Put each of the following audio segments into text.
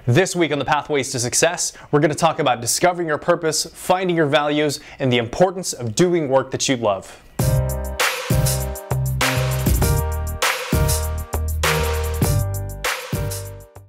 This week on the Pathways to Success, we're going to talk about discovering your purpose, finding your values, and the importance of doing work that you love.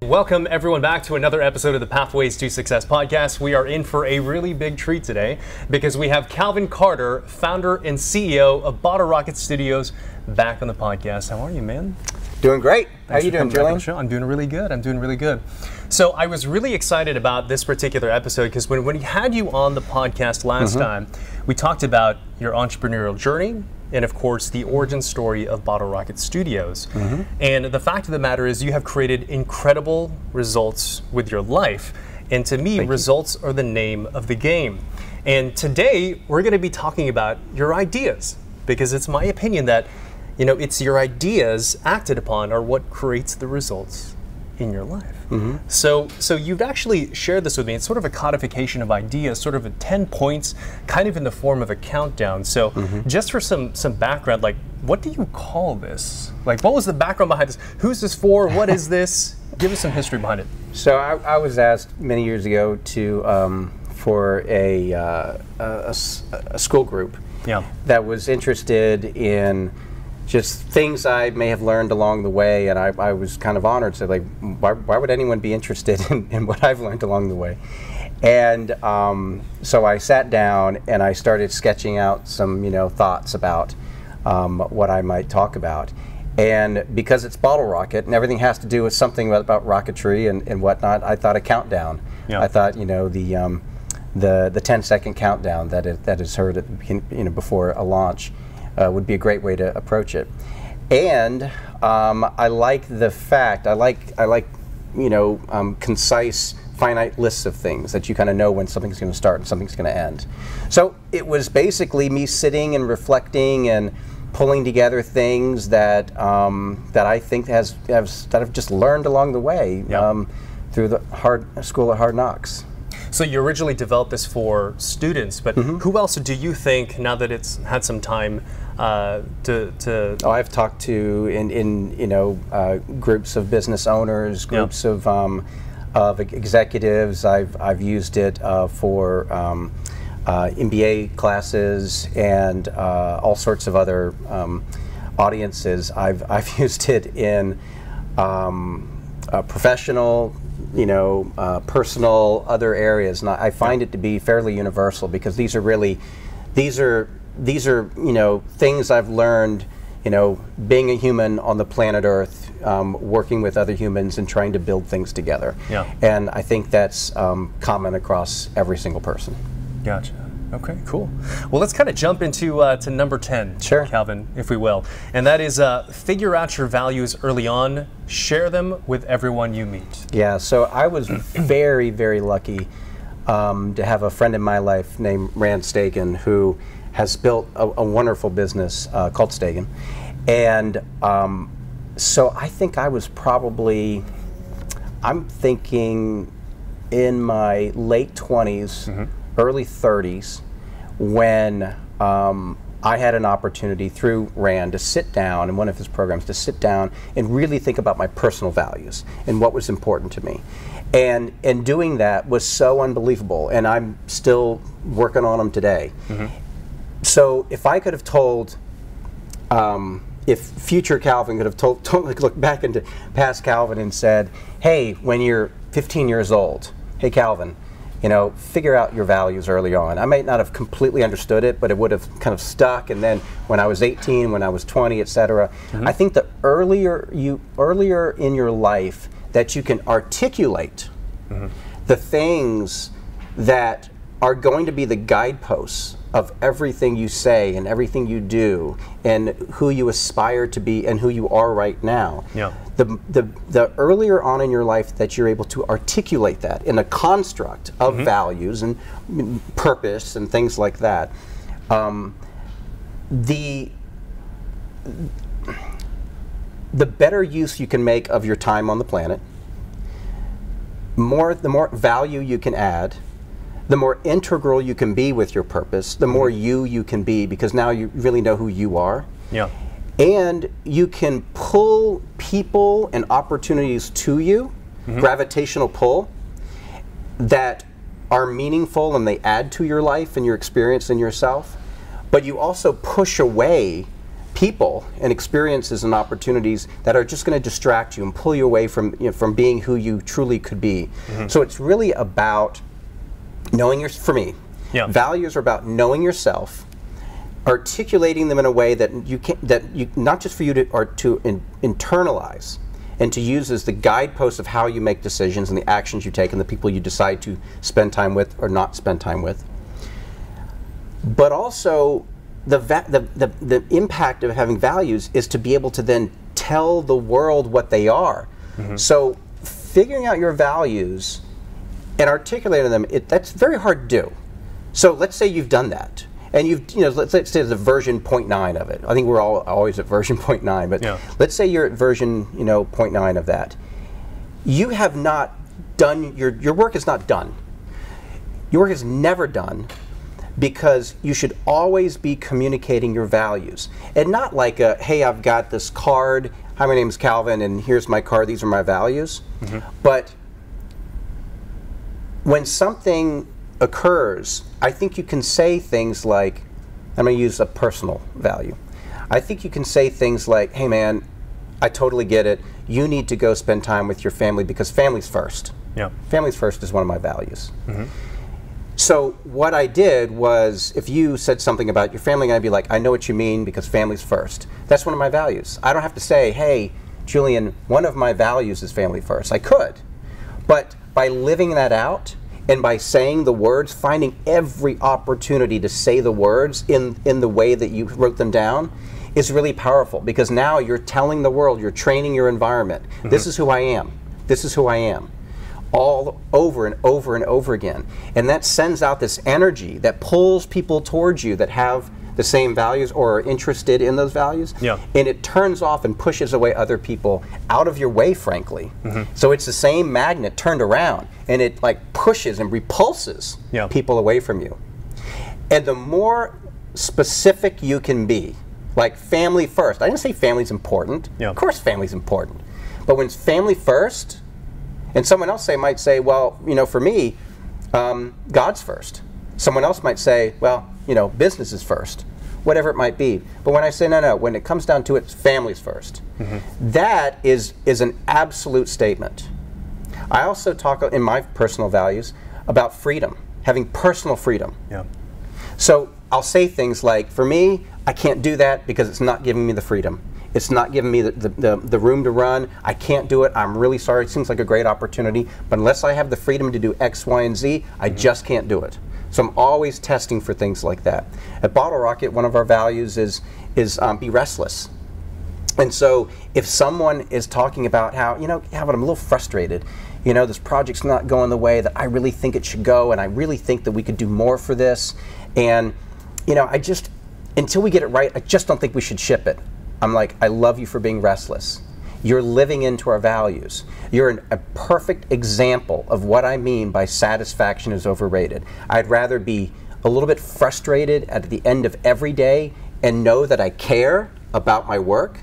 Welcome everyone back to another episode of the Pathways to Success podcast. We are in for a really big treat today because we have Calvin Carter, founder and CEO of Bottle Rocket Studios, back on the podcast. How are you, man? Doing great. How are you doing, Julian? I'm doing really good. I'm doing really good. So I was really excited about this particular episode because when we had you on the podcast last time, we talked about your entrepreneurial journey and, of course, the origin story of Bottle Rocket Studios. And the fact of the matter is you have created incredible results with your life. And to me, results are the name of the game. And today, we're going to be talking about your ideas, because it's my opinion that, you know, it's your ideas acted upon are what creates the results in your life. So you've actually shared this with me. It's sort of a codification of ideas, sort of a 10 points, kind of in the form of a countdown. So just for some background, like, what do you call this? Like, what was the background behind this? Who's this for? What is this? Give us some history behind it. So I was asked many years ago to for a school group that was interested in just things I may have learned along the way, and I was kind of honored. So, like, why would anyone be interested in what I've learned along the way? And so I sat down and I started sketching out some, thoughts about what I might talk about. And because it's Bottle Rocket and everything has to do with something about rocketry and whatnot, I thought a countdown. I thought, the 10-second countdown that is heard at before a launch would be a great way to approach it. And I like the fact, I like concise, finite lists of things that you kind of know when something's going to start and something's going to end. So it was basically me sitting and reflecting and pulling together things that that I think that I've just learned along the way through the school of hard knocks. So you originally developed this for students, but who else do you think, now that it's had some time, Oh, I've talked to in groups of business owners, groups of executives. I've used it for MBA classes and all sorts of other audiences. I've used it in professional, personal, other areas, and I find it to be fairly universal, because these are things I've learned, being a human on the planet Earth, working with other humans and trying to build things together. And I think that's common across every single person. Gotcha. Okay, cool. Well, let's kind of jump into to number 10, Calvin, if we will. And that is figure out your values early on, share them with everyone you meet. Yeah, so I was very, very lucky to have a friend in my life named Rand Stagen, who has built a wonderful business called Stagen. And so I think I was probably, I'm thinking in my late 20s, early 30s, when I had an opportunity through Rand to sit down in one of his programs, to sit down and really think about my personal values and what was important to me. And doing that was so unbelievable, and I'm still working on them today. So if I could have told, if future Calvin could have looked back into past Calvin and said, hey, when you're 15 years old, hey Calvin, figure out your values early on. I might not have completely understood it, but it would have kind of stuck. And then when I was 18, when I was 20, etc., I think the earlier in your life that you can articulate the things that are going to be the guideposts of everything you say and everything you do and who you aspire to be and who you are right now. The earlier on in your life that you're able to articulate that in a construct of values and purpose and things like that, the better use you can make of your time on the planet, the more value you can add, the more integral you can be with your purpose, the more you can be, because now you really know who you are. And you can pull people and opportunities to you gravitational pull, that are meaningful and they add to your life and your experience and yourself, but you also push away people and experiences and opportunities that are just going to distract you and pull you away from, from being who you truly could be. So it's really about knowing for me, values are about knowing yourself, articulating them in a way that not just for you to internalize and to use as the guideposts of how you make decisions and the actions you take and the people you decide to spend time with or not spend time with, but also the impact of having values is to be able to then tell the world what they are. So figuring out your values and articulating them, that's very hard to do. So let's say you've done that, and let's say the version 0.9 of it. I think we're all always at version 0.9, but let's say you're at version 0.9 of that. You have not done, your work is not done. Your work is never done, because you should always be communicating your values. And not like hey, I've got this card, hi, my name is Calvin, and here's my card, these are my values. But when something occurs, I think you can say things like, I'm going to use a personal value. I think you can say things like, hey man, I totally get it. You need to go spend time with your family because family's first. Family's first is one of my values. So what I did was, if you said something about your family, I'd be like, I know what you mean because family's first. That's one of my values. I don't have to say, hey, Julian, one of my values is family first. I could. But by living that out and by saying the words, finding every opportunity to say the words in the way that you wrote them down is really powerful, because now you're telling the world, you're training your environment. This is who I am. This is who I am. All over and over and over again. And that sends out this energy that pulls people towards you that have the same values or are interested in those values. And it turns off and pushes away other people out of your way, frankly. So it's the same magnet turned around, and it like pushes and repulses people away from you. And the more specific you can be, like family first. I didn't say family's important. Of course family's important. But when it's family first, and someone else might say, well, for me, God's first. Someone else might say, well, business is first, whatever it might be. But when I say, no, when it comes down to it, family's first. That is an absolute statement. I also talk in my personal values about freedom, having personal freedom. So I'll say things like, for me, I can't do that because it's not giving me the freedom. It's not giving me the room to run. I can't do it. I'm really sorry. It seems like a great opportunity, but unless I have the freedom to do X, Y, and Z, I just can't do it. So I'm always testing for things like that. At Bottle Rocket, one of our values is be restless. And so if someone is talking about how, I'm a little frustrated, this project's not going the way that I really think it should go, and I really think that we could do more for this, and until we get it right, I just don't think we should ship it. I'm like, I love you for being restless. You're living into our values. You're a perfect example of what I mean by satisfaction is overrated. I'd rather be a little bit frustrated at the end of every day and know that I care about my work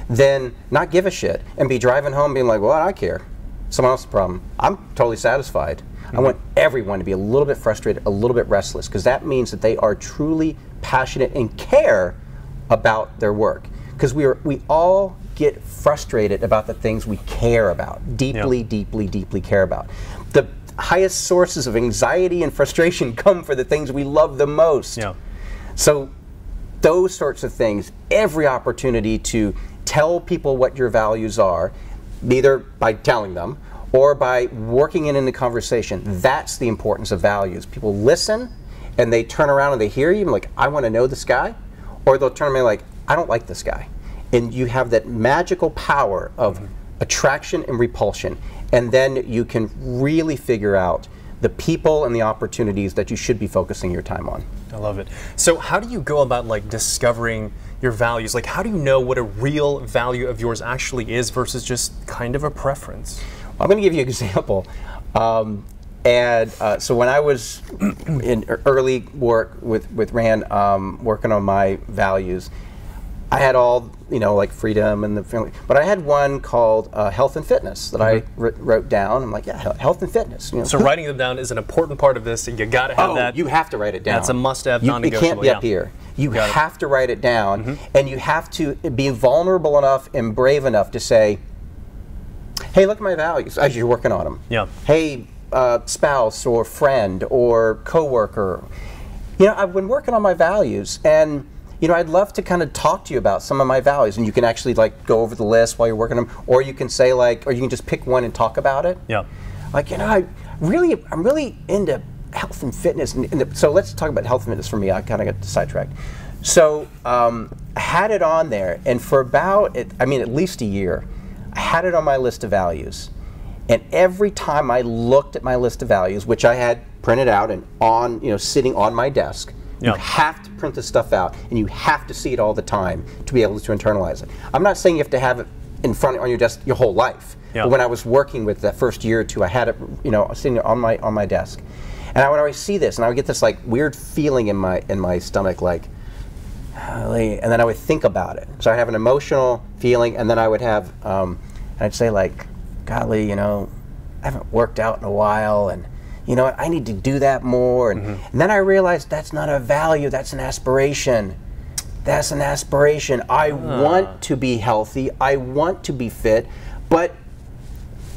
than not give a shit and be driving home being like, well, I care. Someone else's problem. I'm totally satisfied. I want everyone to be a little bit frustrated, a little bit restless, because that means that they are truly passionate and care about their work. Because we all get frustrated about the things we care about, deeply, deeply, deeply care about. The highest sources of anxiety and frustration come for the things we love the most. So those sorts of things, every opportunity to tell people what your values are, either by telling them or by working in the conversation, that's the importance of values. People listen and they turn around and they hear you, like, I want to know this guy, or they'll turn around like, I don't like this guy. And you have that magical power of attraction and repulsion, and then you can really figure out the people and the opportunities that you should be focusing your time on. I love it. So how do you go about discovering your values? Like, how do you know what a real value of yours actually is versus just kind of a preference? I'm going to give you an example. So when I was in early work with Rand, working on my values, I had all, like freedom and the family, but I had one called health and fitness that I wrote down. I'm like, yeah, health and fitness. So writing them down is an important part of this, and you got to have that. You have to write it down. That's a must-have, non-negotiable. It can't be up here. You have to write it down, and you have to be vulnerable enough and brave enough to say, hey, look at my values as you're working on them. Yeah. Hey, spouse or friend or coworker, I've been working on my values, and I'd love to kind of talk to you about some of my values, and you can actually like go over the list while you're working them, or you can say or you can just pick one and talk about it. Yeah. Like, I'm really into health and fitness, so let's talk about health and fitness for me. I kind of got sidetracked. So I had it on there, and for about, at least a year, I had it on my list of values, and every time I looked at my list of values, which I had printed out and on, sitting on my desk. You have to print this stuff out, and you have to see it all the time to be able to internalize it. I'm not saying you have to have it in front on your desk your whole life. But when I was working with that first year or two, I had it, sitting on my desk, and I would always see this, and I would get this like weird feeling in my stomach, like, and then I would think about it. So I have an emotional feeling, and then I would have, I'd say like, golly, I haven't worked out in a while, and I need to do that more. And then I realized that's not a value, that's an aspiration. That's an aspiration. I want to be healthy, I want to be fit,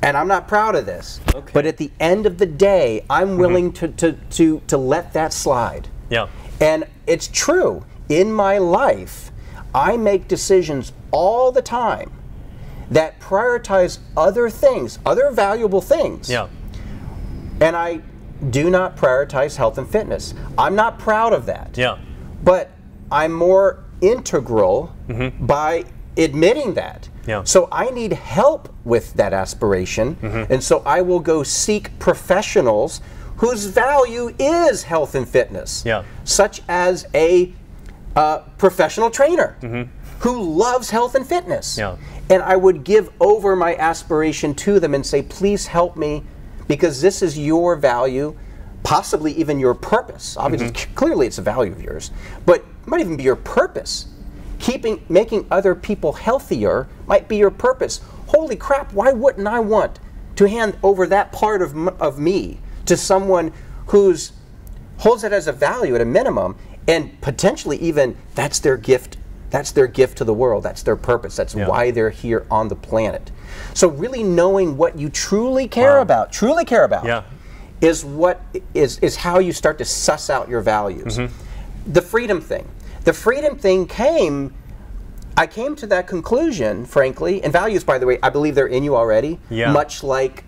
and I'm not proud of this, but at the end of the day, I'm willing to let that slide. Yeah. And it's true, in my life, I make decisions all the time that prioritize other things, other valuable things. Yeah. And I do not prioritize health and fitness. I'm not proud of that. Yeah. But I'm more integral by admitting that. Yeah. So I need help with that aspiration, and so I will go seek professionals whose value is health and fitness, such as a professional trainer who loves health and fitness. Yeah. And I would give over my aspiration to them and say, please help me, because this is your value, possibly even your purpose. Obviously, clearly it's a value of yours, but it might even be your purpose. Making other people healthier might be your purpose. Holy crap, why wouldn't I want to hand over that part of me to someone who's holds it as a value at a minimum, and potentially even that's their gift. That's their gift to the world. That's their purpose. That's why they're here on the planet. So really knowing what you truly care about, is what is how you start to suss out your values. The freedom thing. The freedom thing I came to that conclusion, frankly, and values, by the way, I believe they're in you already. Much like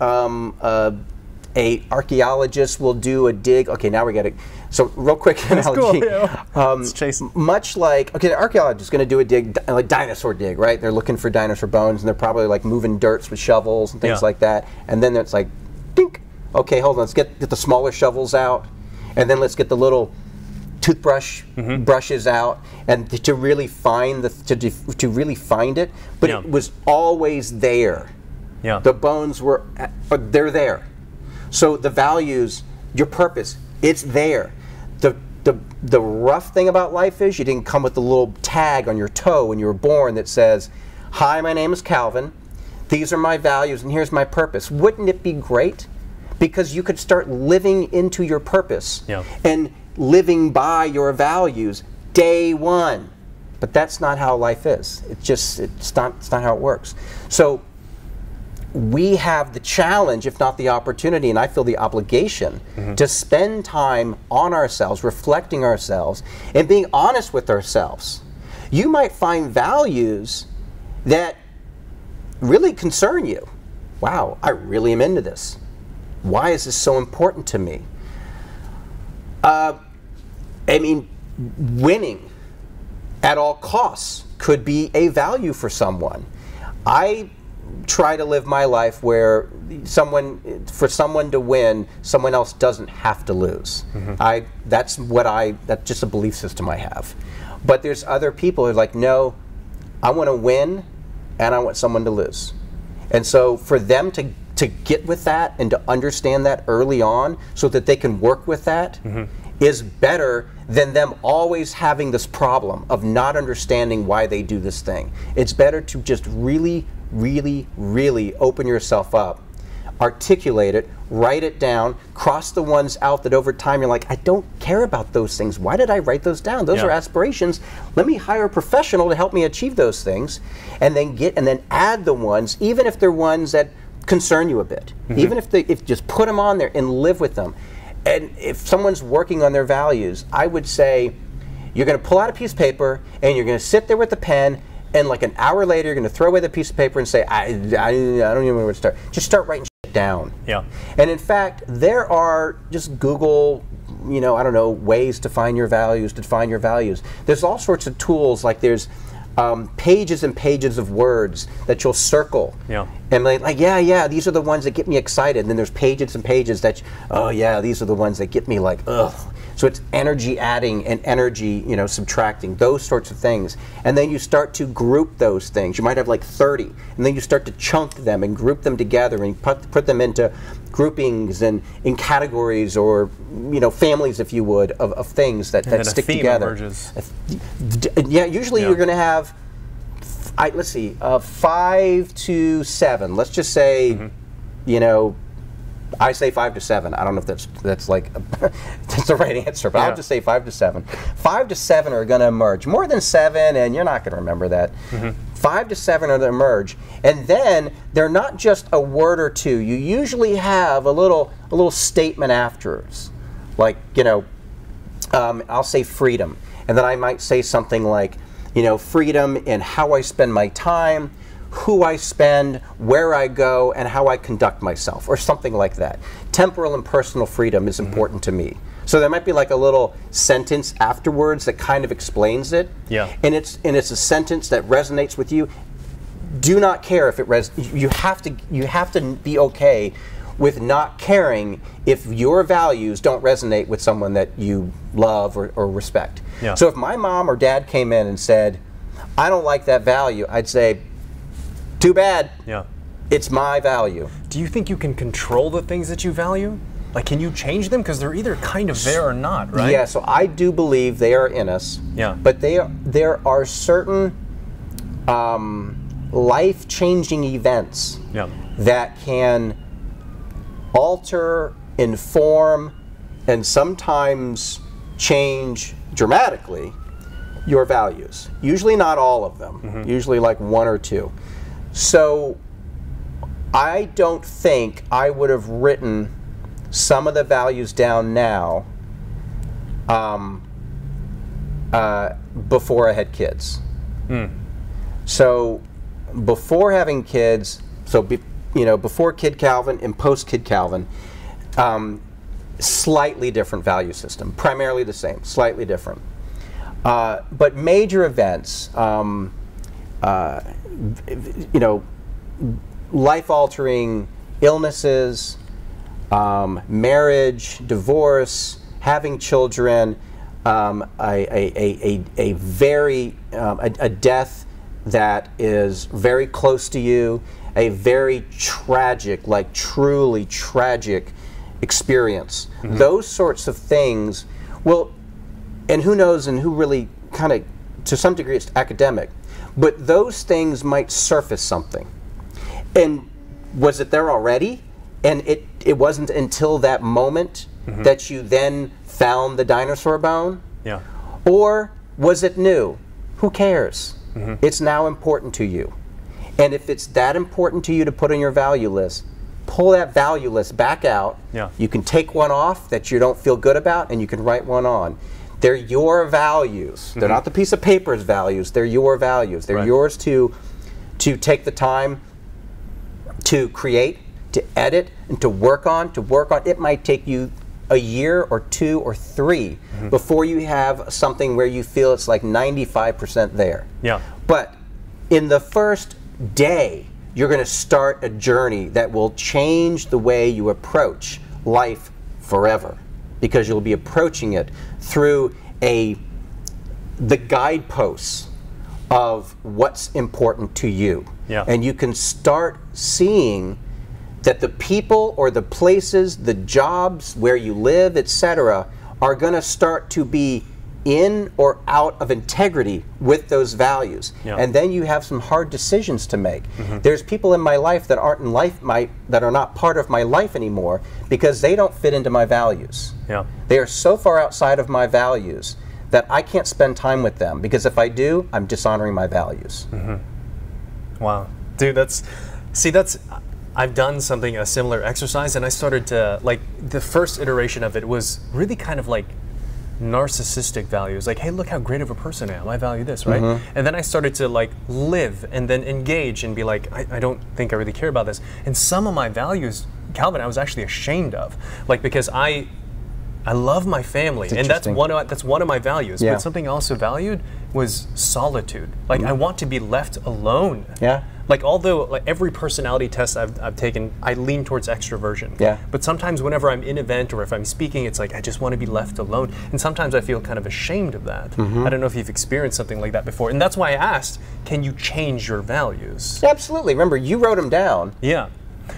a archaeologist will do a dig. Okay, now we got to. So real quick analogy. Cool, much like, okay, the archaeologist is going to do a dig, like dinosaur dig, right? They're looking for dinosaur bones, and they're probably like moving dirts with shovels and things like that. And then it's like, dink. Okay, hold on. Let's get the smaller shovels out, and then let's get the little toothbrush brushes out, and to really find to really find it. But it was always there. The bones were, they're there. So the values, your purpose, it's there. The rough thing about life is you didn't come with the little tag on your toe when you were born that says, hi, my name is Calvin, these are my values, and here's my purpose. Wouldn't it be great? Because you could start living into your purpose and living by your values day one. But that's not how life is. It's not how it works. So we have the challenge, if not the opportunity, and I feel the obligation to spend time on ourselves, reflecting ourselves, and being honest with ourselves. You might find values that really concern you. Wow, I really am into this. Why is this so important to me? Winning at all costs could be a value for someone. I try to live my life where for someone to win, someone else doesn't have to lose. That's just a belief system I have. But there's other people who are like, no, I want to win and I want someone to lose. And so for them to get with that and to understand that early on so that they can work with that is better than them always having this problem of not understanding why they do this thing. It's better to just really, really, really open yourself up, articulate it, write it down, cross the ones out that over time you're like, I don't care about those things. Why did I write those down? Those are aspirations. Let me hire a professional to help me achieve those things, and then add the ones, even if they're ones that concern you a bit. Even if just put them on there and live with them. And if someone's working on their values, I would say you're going to pull out a piece of paper and you're going to sit there with the pen, and like an hour later you're going to throw away the piece of paper and say, I don't even know where to start. Just start writing shit down. Yeah. And in fact, there are, just Google, I don't know, ways to find your values, to define your values. There's all sorts of tools, like there's pages and pages of words that you'll circle. Yeah. And yeah, these are the ones that get me excited. And then there's pages and pages that, oh yeah, these are the ones that get me like, ugh. So it's energy adding and energy, subtracting, those sorts of things. And then you start to group those things. You might have like 30, and then you start to chunk them and group them together and put them into groupings and in categories, or families, if you would, of things that stick together. Yeah, usually you're going to have, let's see, 5 to 7. Let's just say, I say 5 to 7. I don't know if that's like that's the right answer, but I'll just say 5 to 7. 5 to 7 are going to emerge. More than 7, and you're not going to remember that. 5 to 7 are going to emerge, and then they're not just a word or two. You usually have a little statement afterwards, like I'll say freedom, and then I might say something like, freedom in how I spend my time, who I spend, where I go, and how I conduct myself, or something like that. Temporal and personal freedom is important to me. So there might be like a little sentence afterwards that kind of explains it. Yeah. And it's a sentence that resonates with you. Do not care if it you have to be okay with not caring if your values don't resonate with someone that you love or respect. Yeah. So if my mom or dad came in and said, I don't like that value, I'd say, too bad. Yeah. It's my value. Do you think you can control the things that you value? Like, can you change them? Because they're either kind of there or not, right? Yeah, so I do believe they are in us. Yeah. But there are certain life-changing events that can alter, inform, and sometimes change dramatically your values. Usually not all of them. Usually like 1 or 2. So I don't think I would have written some of the values down now before I had kids. So before having kids, before Kid Calvin and post Kid Calvin, slightly different value system, primarily the same, slightly different. But major events, life-altering illnesses, marriage, divorce, having children, a death that is very close to you, a very tragic, like truly tragic experience. Those sorts of things will, and who knows, and who really kind of, to some degree it's academic, but those things might surface something. And was it there already? And it wasn't until that moment that you then found the dinosaur bone? Yeah. Or was it new? Who cares? It's now important to you. And if it's that important to you to put on your value list, pull that value list back out. Yeah. You can take one off that you don't feel good about, and you can write one on. They're your values. They're not the piece of paper's values. They're your values. They're yours to take the time to create, to edit, and to work on. It might take you a year or 2 or 3 before you have something where you feel it's like 95% there. Yeah. But in the first day, you're going to start a journey that will change the way you approach life forever, because you'll be approaching it through the guideposts of what's important to you. Yeah. And you can start seeing that the people or the places, the jobs where you live, etc., are going to start to be in or out of integrity with those values. Yeah. And then you have some hard decisions to make. There's people in my life that aren't in life, that are not part of my life anymore because they don't fit into my values. Yeah. They are so far outside of my values that I can't spend time with them, because if I do, I'm dishonoring my values. Wow. Dude, I've done a similar exercise, and I started to, like, the first iteration of it was really kind of like narcissistic values, like, hey, look how great of a person I am, I value this, right? And then I started to like live and then engage and be like, I don't think I really care about this. And some of my values, Calvin, I was actually ashamed of, like, because I love my family, and that's one of my values. Yeah. But something I also valued was solitude. Like, I want to be left alone. Yeah. Like, although like every personality test I've taken, I lean towards extroversion. Yeah. But sometimes whenever I'm in an event or if I'm speaking, it's like I just want to be left alone. And sometimes I feel kind of ashamed of that. I don't know if you've experienced something like that before. And that's why I asked, can you change your values? Absolutely. Remember, you wrote them down. Yeah.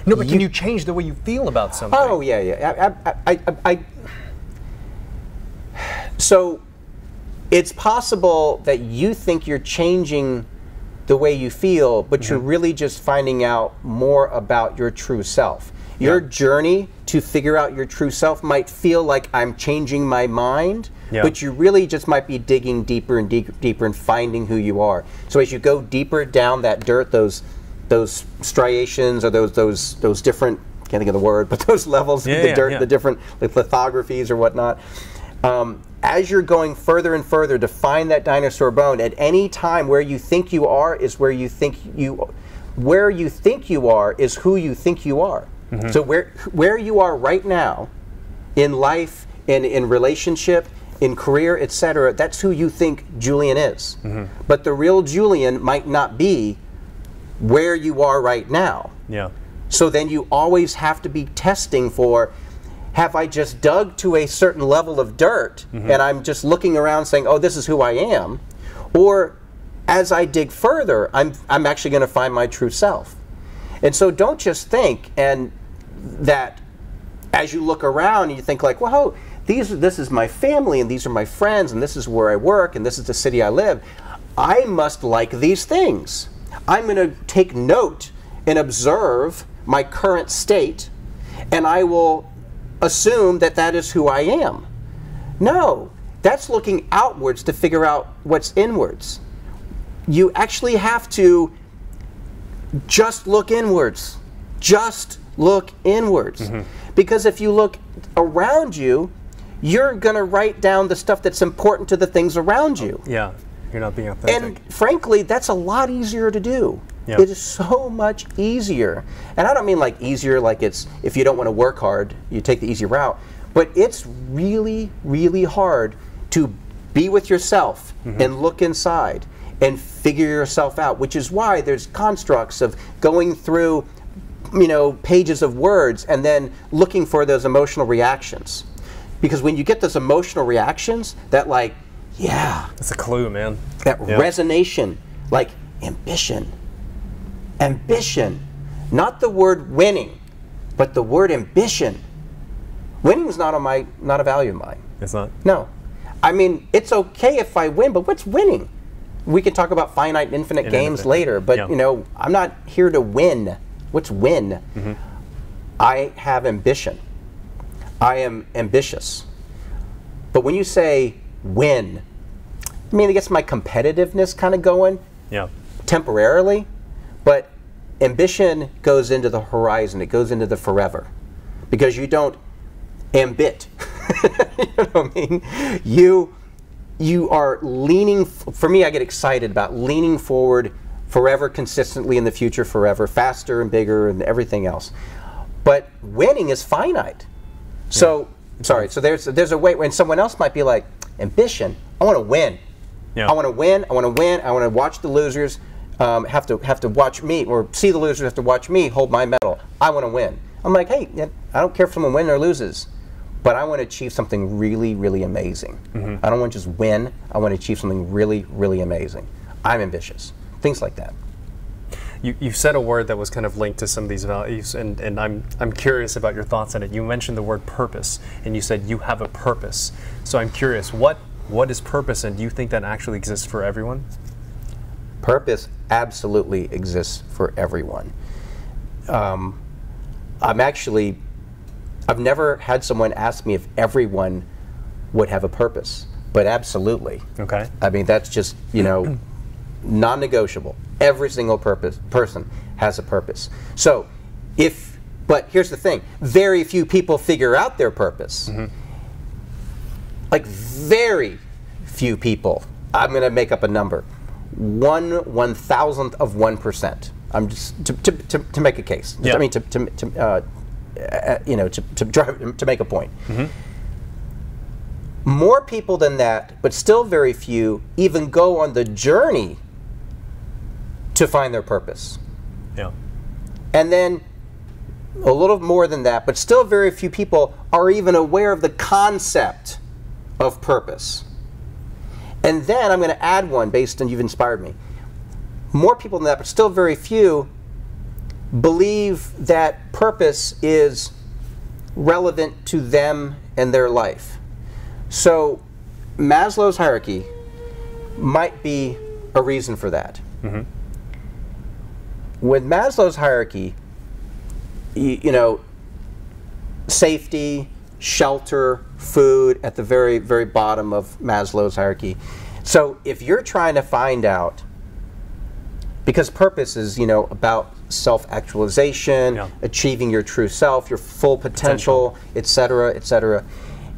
No, but can you change the way you feel about something? Oh, yeah. So it's possible that you think you're changing the way you feel, but you're really just finding out more about your true self. Your journey to figure out your true self might feel like I'm changing my mind, but you really just might be digging deeper and deeper and finding who you are. So as you go deeper down that dirt, those striations or those different, can't think of the word, but those levels of the dirt, the different lithographies or whatnot. As you're going further and further to find that dinosaur bone, at any time where you think you are is where you think you are is who you think you are. So where you are right now in life, in relationship, in career, etc., that's who you think Julian is. But the real Julian might not be where you are right now. Yeah. So then you always have to be testing for, have I just dug to a certain level of dirt and I'm just looking around saying, oh, this is who I am? Or as I dig further, I'm actually going to find my true self. And so don't just think that as you look around and you think like, well, this is my family and these are my friends and this is where I work and this is the city I live. I must like these things. I'm going to take note and observe my current state, and I will assume that that is who I am. No, that's looking outwards to figure out what's inwards. You actually have to just look inwards. Just look inwards. Because if you look around you, you're going to write down the stuff that's important to the things around you. Yeah, you're not being authentic. And frankly, that's a lot easier to do. It is so much easier. And I don't mean like easier like it's if you don't want to work hard, you take the easy route. But it's really, really hard to be with yourself and look inside and figure yourself out, which is why there's constructs of going through, pages of words and then looking for those emotional reactions. Because when you get those emotional reactions, that like, that's a clue, man. That resonation, like ambition. Ambition, not the word winning, but the word ambition. Winning is not a value of mine. It's not? No. I mean, it's okay if I win, but what's winning? We can talk about finite and infinite games later, but I'm not here to win. What's win? I have ambition. I am ambitious. But when you say win, I mean, it gets my competitiveness kind of going temporarily. But ambition goes into the horizon. It goes into the forever. Because you don't ambit. You know what I mean? You are leaning, for me, I get excited about leaning forward forever, consistently in the future, forever, faster and bigger and everything else. But winning is finite. So, sorry, so there's a way when someone else might be like, ambition, I want to win. I want to win, I want to win, I want to watch the losers have to watch me, or see the losers have to watch me hold my medal. I want to win. I'm like, hey, I don't care if someone wins or loses, but I want to achieve something really, really amazing. I don't want to just win. I want to achieve something really, really amazing. I'm ambitious. Things like that. You said a word that was kind of linked to some of these values, and I'm curious about your thoughts on it. You mentioned the word purpose, and you said you have a purpose. So I'm curious, what is purpose, and do you think that actually exists for everyone? Purpose absolutely exists for everyone. I've never had someone ask me if everyone would have a purpose, but absolutely. Okay. I mean, that's just, non-negotiable. Every single person has a purpose. So, but here's the thing, very few people figure out their purpose. Like, very few people. I'm going to make up a number. 1/1000th of 1%. I'm just to make a case. Yeah. I mean, to make a point. More people than that, but still very few, even go on the journey to find their purpose. Yeah. And then a little more than that, but still very few people are even aware of the concept of purpose. And then I'm going to add one based on you've inspired me. More people than that, but still very few, believe that purpose is relevant to them and their life. So Maslow's hierarchy might be a reason for that. With Maslow's hierarchy, safety, shelter, food at the very, very bottom of Maslow's hierarchy. So if you're trying to find out, because purpose is, about self-actualization, achieving your true self, your full potential, et cetera, et cetera.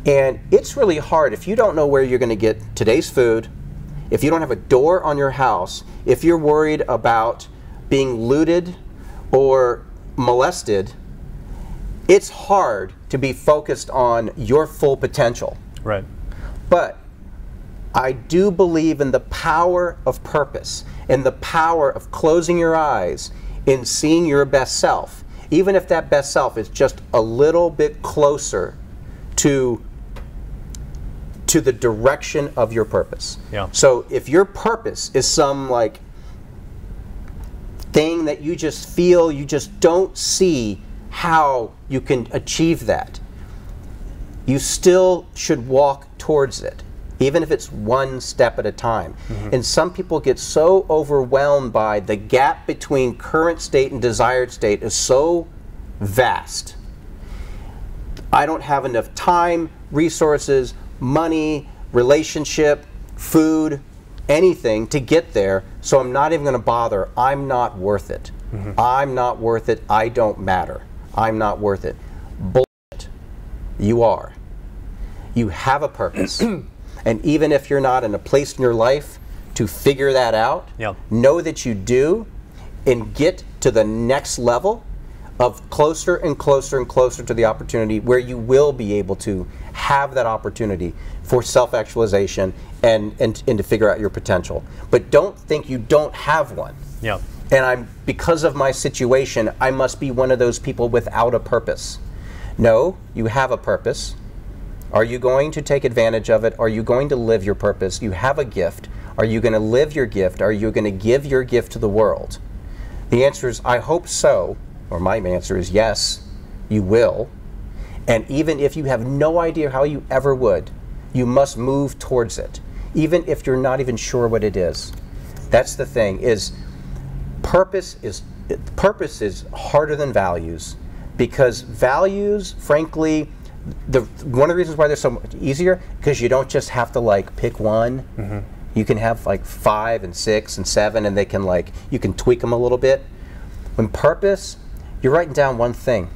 And it's really hard if you don't know where you're going to get today's food, if you don't have a door on your house, if you're worried about being looted or molested, it's hard to be focused on your full potential. Right. But I do believe in the power of purpose and the power of closing your eyes and seeing your best self, even if that best self is just a little bit closer to the direction of your purpose. Yeah. So if your purpose is some thing that you just feel, you just don't see how you can achieve that, you still should walk towards it, even if it's one step at a time. And some people get so overwhelmed by the gap between current state and desired state is so vast. I don't have enough time, resources, money, relationship, food, anything to get there, so I'm not even going to bother. I'm not worth it. I'm not worth it. I don't matter. I'm not worth it. Bullshit. You are. You have a purpose. And even if you're not in a place in your life to figure that out, know that you do, and get to the next level of closer and closer and closer to the opportunity where you will be able to have that opportunity for self-actualization and to figure out your potential. But don't think you don't have one. Yeah. And because of my situation, I must be one of those people without a purpose. No, you have a purpose. Are you going to take advantage of it? Are you going to live your purpose? You have a gift. Are you going to live your gift? Are you going to give your gift to the world? The answer is, I hope so. Or my answer is yes, you will. And even if you have no idea how you ever would, you must move towards it, even if you're not even sure what it is. That's the thing, is purpose is harder than values, because values, frankly, one of the reasons why they're so much easier, because you don't just have to pick one. You can have 5 and 6 and 7, and they can you can tweak them a little bit. When purpose, you're writing down one thing.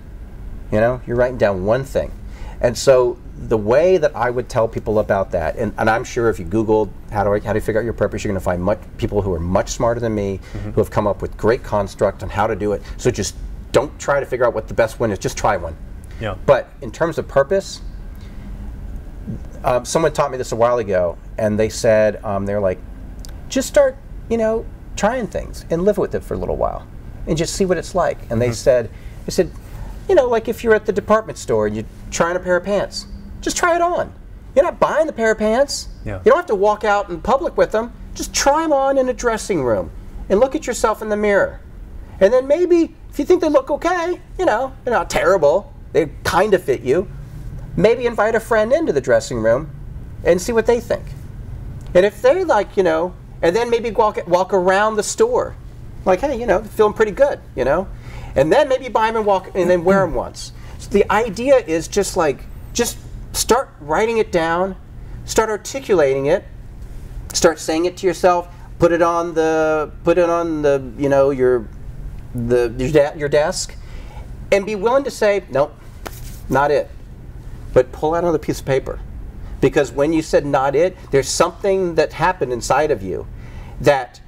You're writing down one thing. And so the way that I would tell people about that, and I'm sure if you Googled how to figure out your purpose, you're going to find people who are much smarter than me, who have come up with great construct on how to do it. So just don't try to figure out what the best one is, just try one. Yeah. But in terms of purpose, someone taught me this a while ago, and they said, they're like, just start, trying things and live with it for a little while and just see what it's like. And they said, if you're at the department store and you're trying a pair of pants, just try it on. You're not buying the pair of pants. Yeah. You don't have to walk out in public with them. Just try them on in a dressing room and look at yourself in the mirror. And then maybe, if you think they look okay, you know, they're not terrible, they kind of fit you, maybe invite a friend into the dressing room and see what they think. And if they like, you know, and then maybe walk around the store. Like, hey, you know, feeling pretty good, you know? And then maybe buy them and then wear them once. So the idea is just start writing it down, start articulating it, start saying it to yourself, put it on the you know, your desk, and be willing to say, nope, not it. But pull out another piece of paper. Because when you said not it, there's something that happened inside of you that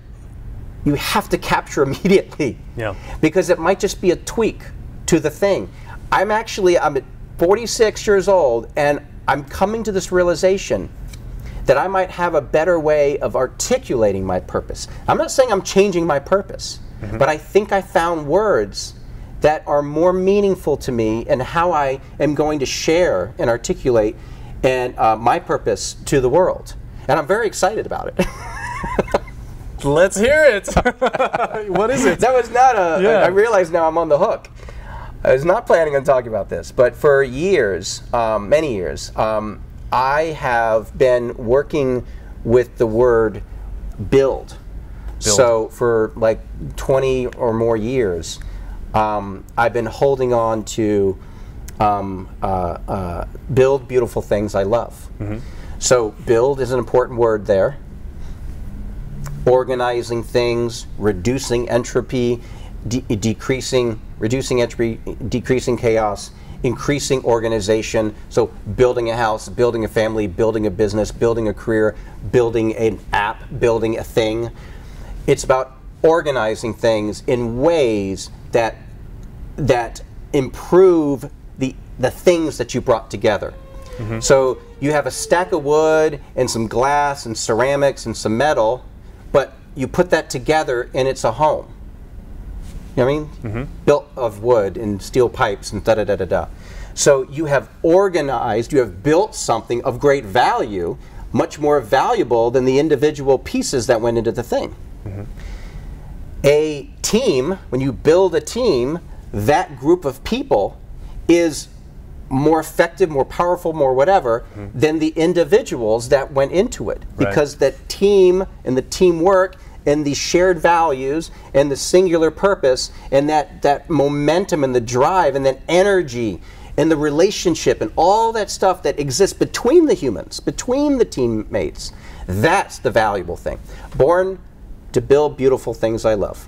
you have to capture immediately. Yeah. Because it might just be a tweak to the thing. I'm at 46 years old, and I'm coming to this realization that I might have a better way of articulating my purpose. I'm not saying I'm changing my purpose, but I think I found words that are more meaningful to me and how I am going to share and articulate and my purpose to the world. And I'm very excited about it. Let's hear it. What is it? That was not I realize now I'm on the hook. I was not planning on talking about this, but for years, many years, I have been working with the word build. So for like 20 or more years, I've been holding on to build beautiful things I love. So build is an important word there. Organizing things, reducing entropy, reducing entropy, decreasing chaos, increasing organization. So building a house, building a family, building a business, building a career, building an app, building a thing. It's about organizing things in ways that improve the things that you brought together. So you have a stack of wood and some glass and ceramics and some metal, but you put that together and it's a home. You know what I mean? Built of wood and steel pipes and da-da-da-da-da. So you have organized, you have built something of great value, much more valuable than the individual pieces that went into the thing. A team, when you build a team, that group of people is more effective, more powerful, more whatever, than the individuals that went into it. Because that team and the teamwork and the shared values and the singular purpose and that momentum and the drive and that energy and the relationship and all that stuff that exists between the humans, between the teammates, that's the valuable thing. Born to build beautiful things I love.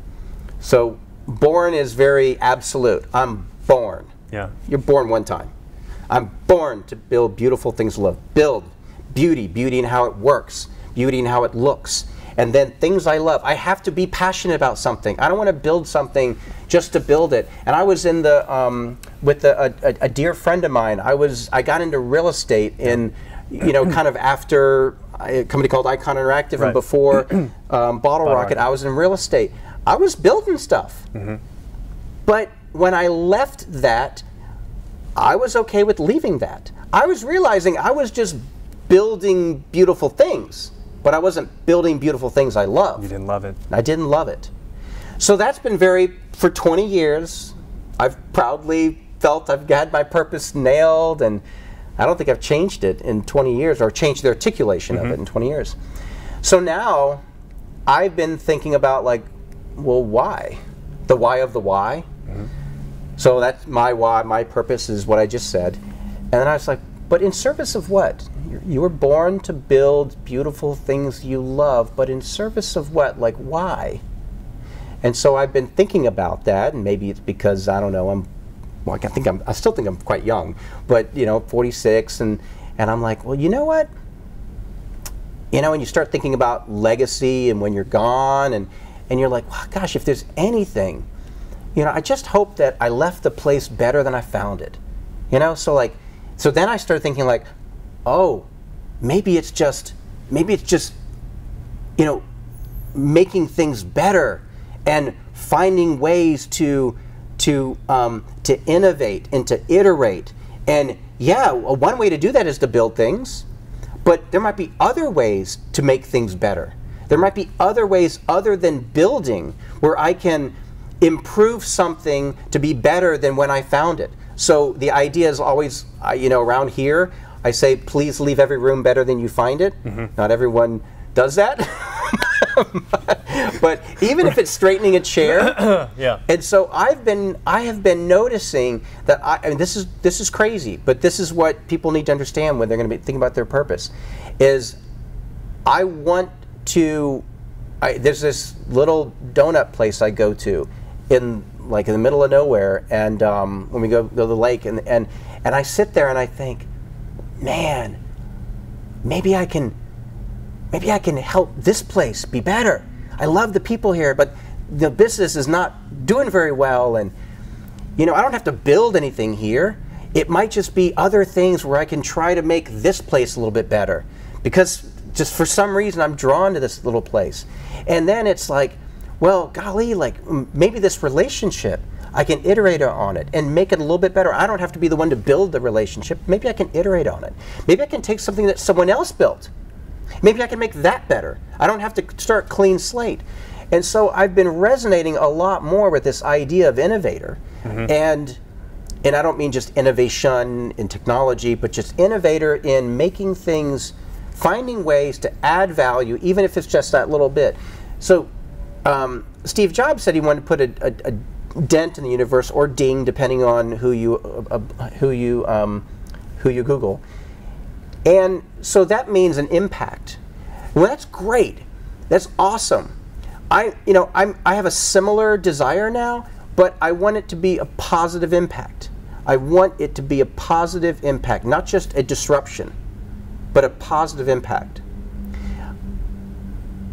So born is very absolute. I'm born. Yeah. You're born one time. I'm born to build beautiful things I love. Build beauty, beauty in how it works, beauty in how it looks. And then things I love. I have to be passionate about something. I don't want to build something just to build it. And I was in the with a dear friend of mine. I got into real estate in, you know, kind of after a company called i.con Interactive and before Bottle Rocket. I was in real estate. I was building stuff. But when I left that, I was okay with leaving that. I was realizing I was just building beautiful things, but I wasn't building beautiful things I love. You didn't love it. I didn't love it. So that's been for 20 years, I've proudly felt I've had my purpose nailed, and I don't think I've changed it in 20 years, or changed the articulation of it in 20 years. So now, I've been thinking about, like, well, why? The why of the why. So that's my why, my purpose is what I just said. And then I was like, but in service of what? You were born to build beautiful things you love, but in service of what? Like, why? And so I've been thinking about that, and maybe it's because, I don't know, I still think I'm quite young, but, you know, 46, and I'm like, well, you know what? You know, when you start thinking about legacy and when you're gone, and you're like, well, gosh, if there's anything, you know, I just hope that I left the place better than I found it. You know, so then I started thinking, like, oh, maybe it's just, you know, making things better and finding ways to innovate and to iterate. And yeah, one way to do that is to build things, but there might be other ways to make things better. There might be other ways other than building where I can improve something to be better than when I found it. So the idea is always, you know, around here, I say, please leave every room better than you find it. Not everyone does that. But even if it's straightening a chair, yeah. And so I have been noticing that I mean, this is crazy, but this is what people need to understand when they're going to be thinking about their purpose. Is I want to. There's this little donut place I go to, in the middle of nowhere, and when we go to the lake, and I sit there and I think, man, maybe I can help this place be better. I love the people here, but the business is not doing very well, and you know, I don't have to build anything here. It might just be other things where I can try to make this place a little bit better, because just for some reason I'm drawn to this little place. And then it's like, well, golly, like maybe this relationship, I can iterate on it and make it a little bit better. I don't have to be the one to build the relationship. Maybe I can iterate on it. Maybe I can take something that someone else built. Maybe I can make that better. I don't have to start clean slate. And so I've been resonating a lot more with this idea of innovator. And I don't mean just innovation in technology, but just innovator in making things, finding ways to add value, even if it's just that little bit. So Steve Jobs said he wanted to put a dent in the universe, or ding, depending on who you Google. And so that means an impact. Well, that's great. That's awesome. I have a similar desire now, but I want it to be a positive impact. I want it to be a positive impact, not just a disruption, but a positive impact.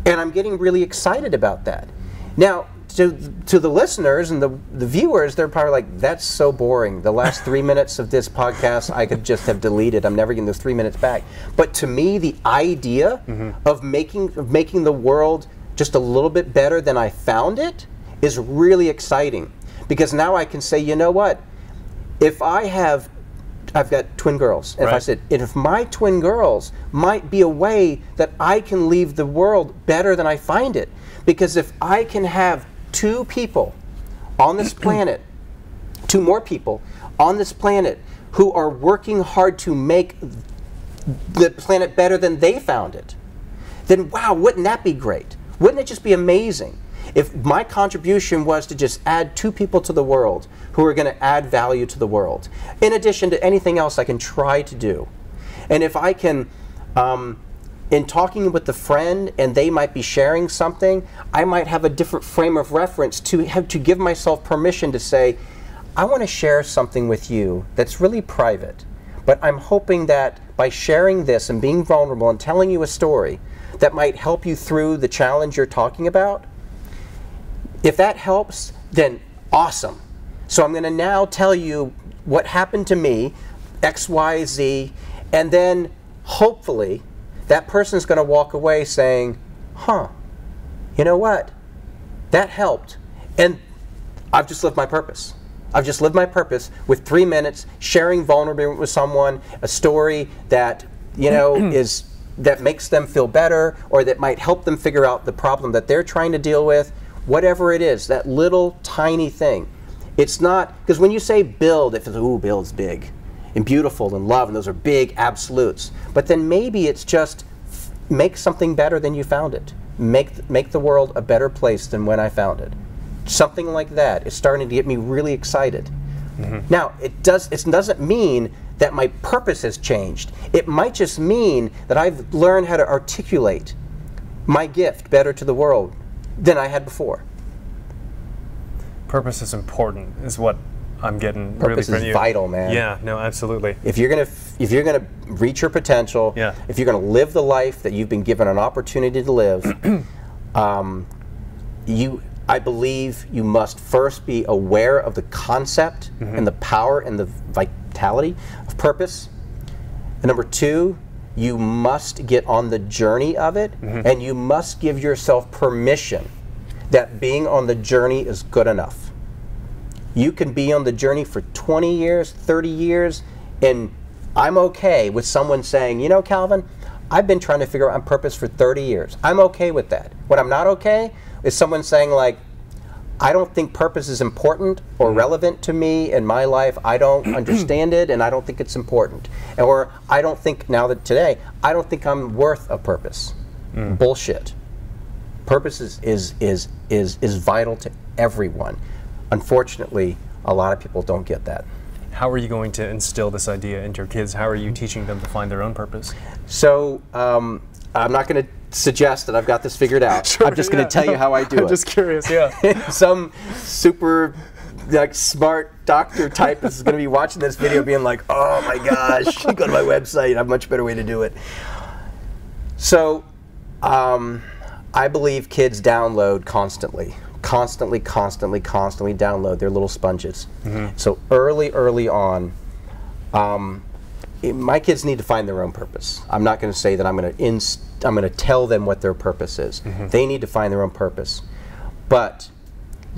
And I'm getting really excited about that. Now, to the listeners and the viewers, they're probably like, that's so boring. The last 3 minutes of this podcast, I could just have deleted. I'm never getting those 3 minutes back. But to me, the idea of making the world just a little bit better than I found it is really exciting. Because now I can say, you know what? If I've got twin girls. And if I said, if my twin girls might be a way that I can leave the world better than I find it. Because if I can have two people on this planet, two more people on this planet who are working hard to make the planet better than they found it, then wow, wouldn't that be great? Wouldn't it just be amazing if my contribution was to just add two people to the world who are going to add value to the world, in addition to anything else I can try to do? And if I can, in talking with the friend and they might be sharing something, I might have a different frame of reference to give myself permission to say, I want to share something with you that's really private, but I'm hoping that by sharing this and being vulnerable and telling you a story that might help you through the challenge you're talking about, if that helps, then awesome. So I'm going to now tell you what happened to me, X, Y, Z, and then hopefully that person's going to walk away saying, huh, you know what? That helped. And I've just lived my purpose. I've just lived my purpose with 3 minutes, sharing vulnerability with someone, a story that, you know, that makes them feel better, or that might help them figure out the problem that they're trying to deal with. Whatever it is, that little tiny thing. It's not, because when you say build, if it's, ooh, build's big and beautiful and love, and those are big absolutes. But then maybe it's just make something better than you found it. Make the world a better place than when I found it. Something like that is starting to get me really excited. Now, it doesn't mean that my purpose has changed. It might just mean that I've learned how to articulate my gift better to the world than I had before. Purpose is important, is what I'm getting. Purpose really from is you. vital, man. Yeah, no, absolutely. If you're gonna reach your potential, if you're gonna live the life that you've been given an opportunity to live, I believe you must first be aware of the concept and the power and the vitality of purpose. And number two, you must get on the journey of it, and you must give yourself permission that being on the journey is good enough. You can be on the journey for 20 years, 30 years, and I'm okay with someone saying, you know, Calvin, I've been trying to figure out my purpose for 30 years. I'm okay with that. What I'm not okay is someone saying like, I don't think purpose is important or relevant to me in my life. I don't understand it, and I don't think it's important. Or I don't think, today, I don't think I'm worth a purpose. Bullshit. Purpose is vital to everyone. Unfortunately, a lot of people don't get that. How are you going to instill this idea into your kids? How are you teaching them to find their own purpose? So, I'm not going to suggest that I've got this figured out. Sure, I'm just going to tell you how I do it. I'm just curious, yeah. Some super smart doctor type is going to be watching this video being like, oh my gosh, go to my website, I have a much better way to do it. So, I believe kids download constantly download. They're little sponges. So early on, my kids need to find their own purpose. I'm not going to say that I'm going to tell them what their purpose is. They need to find their own purpose. But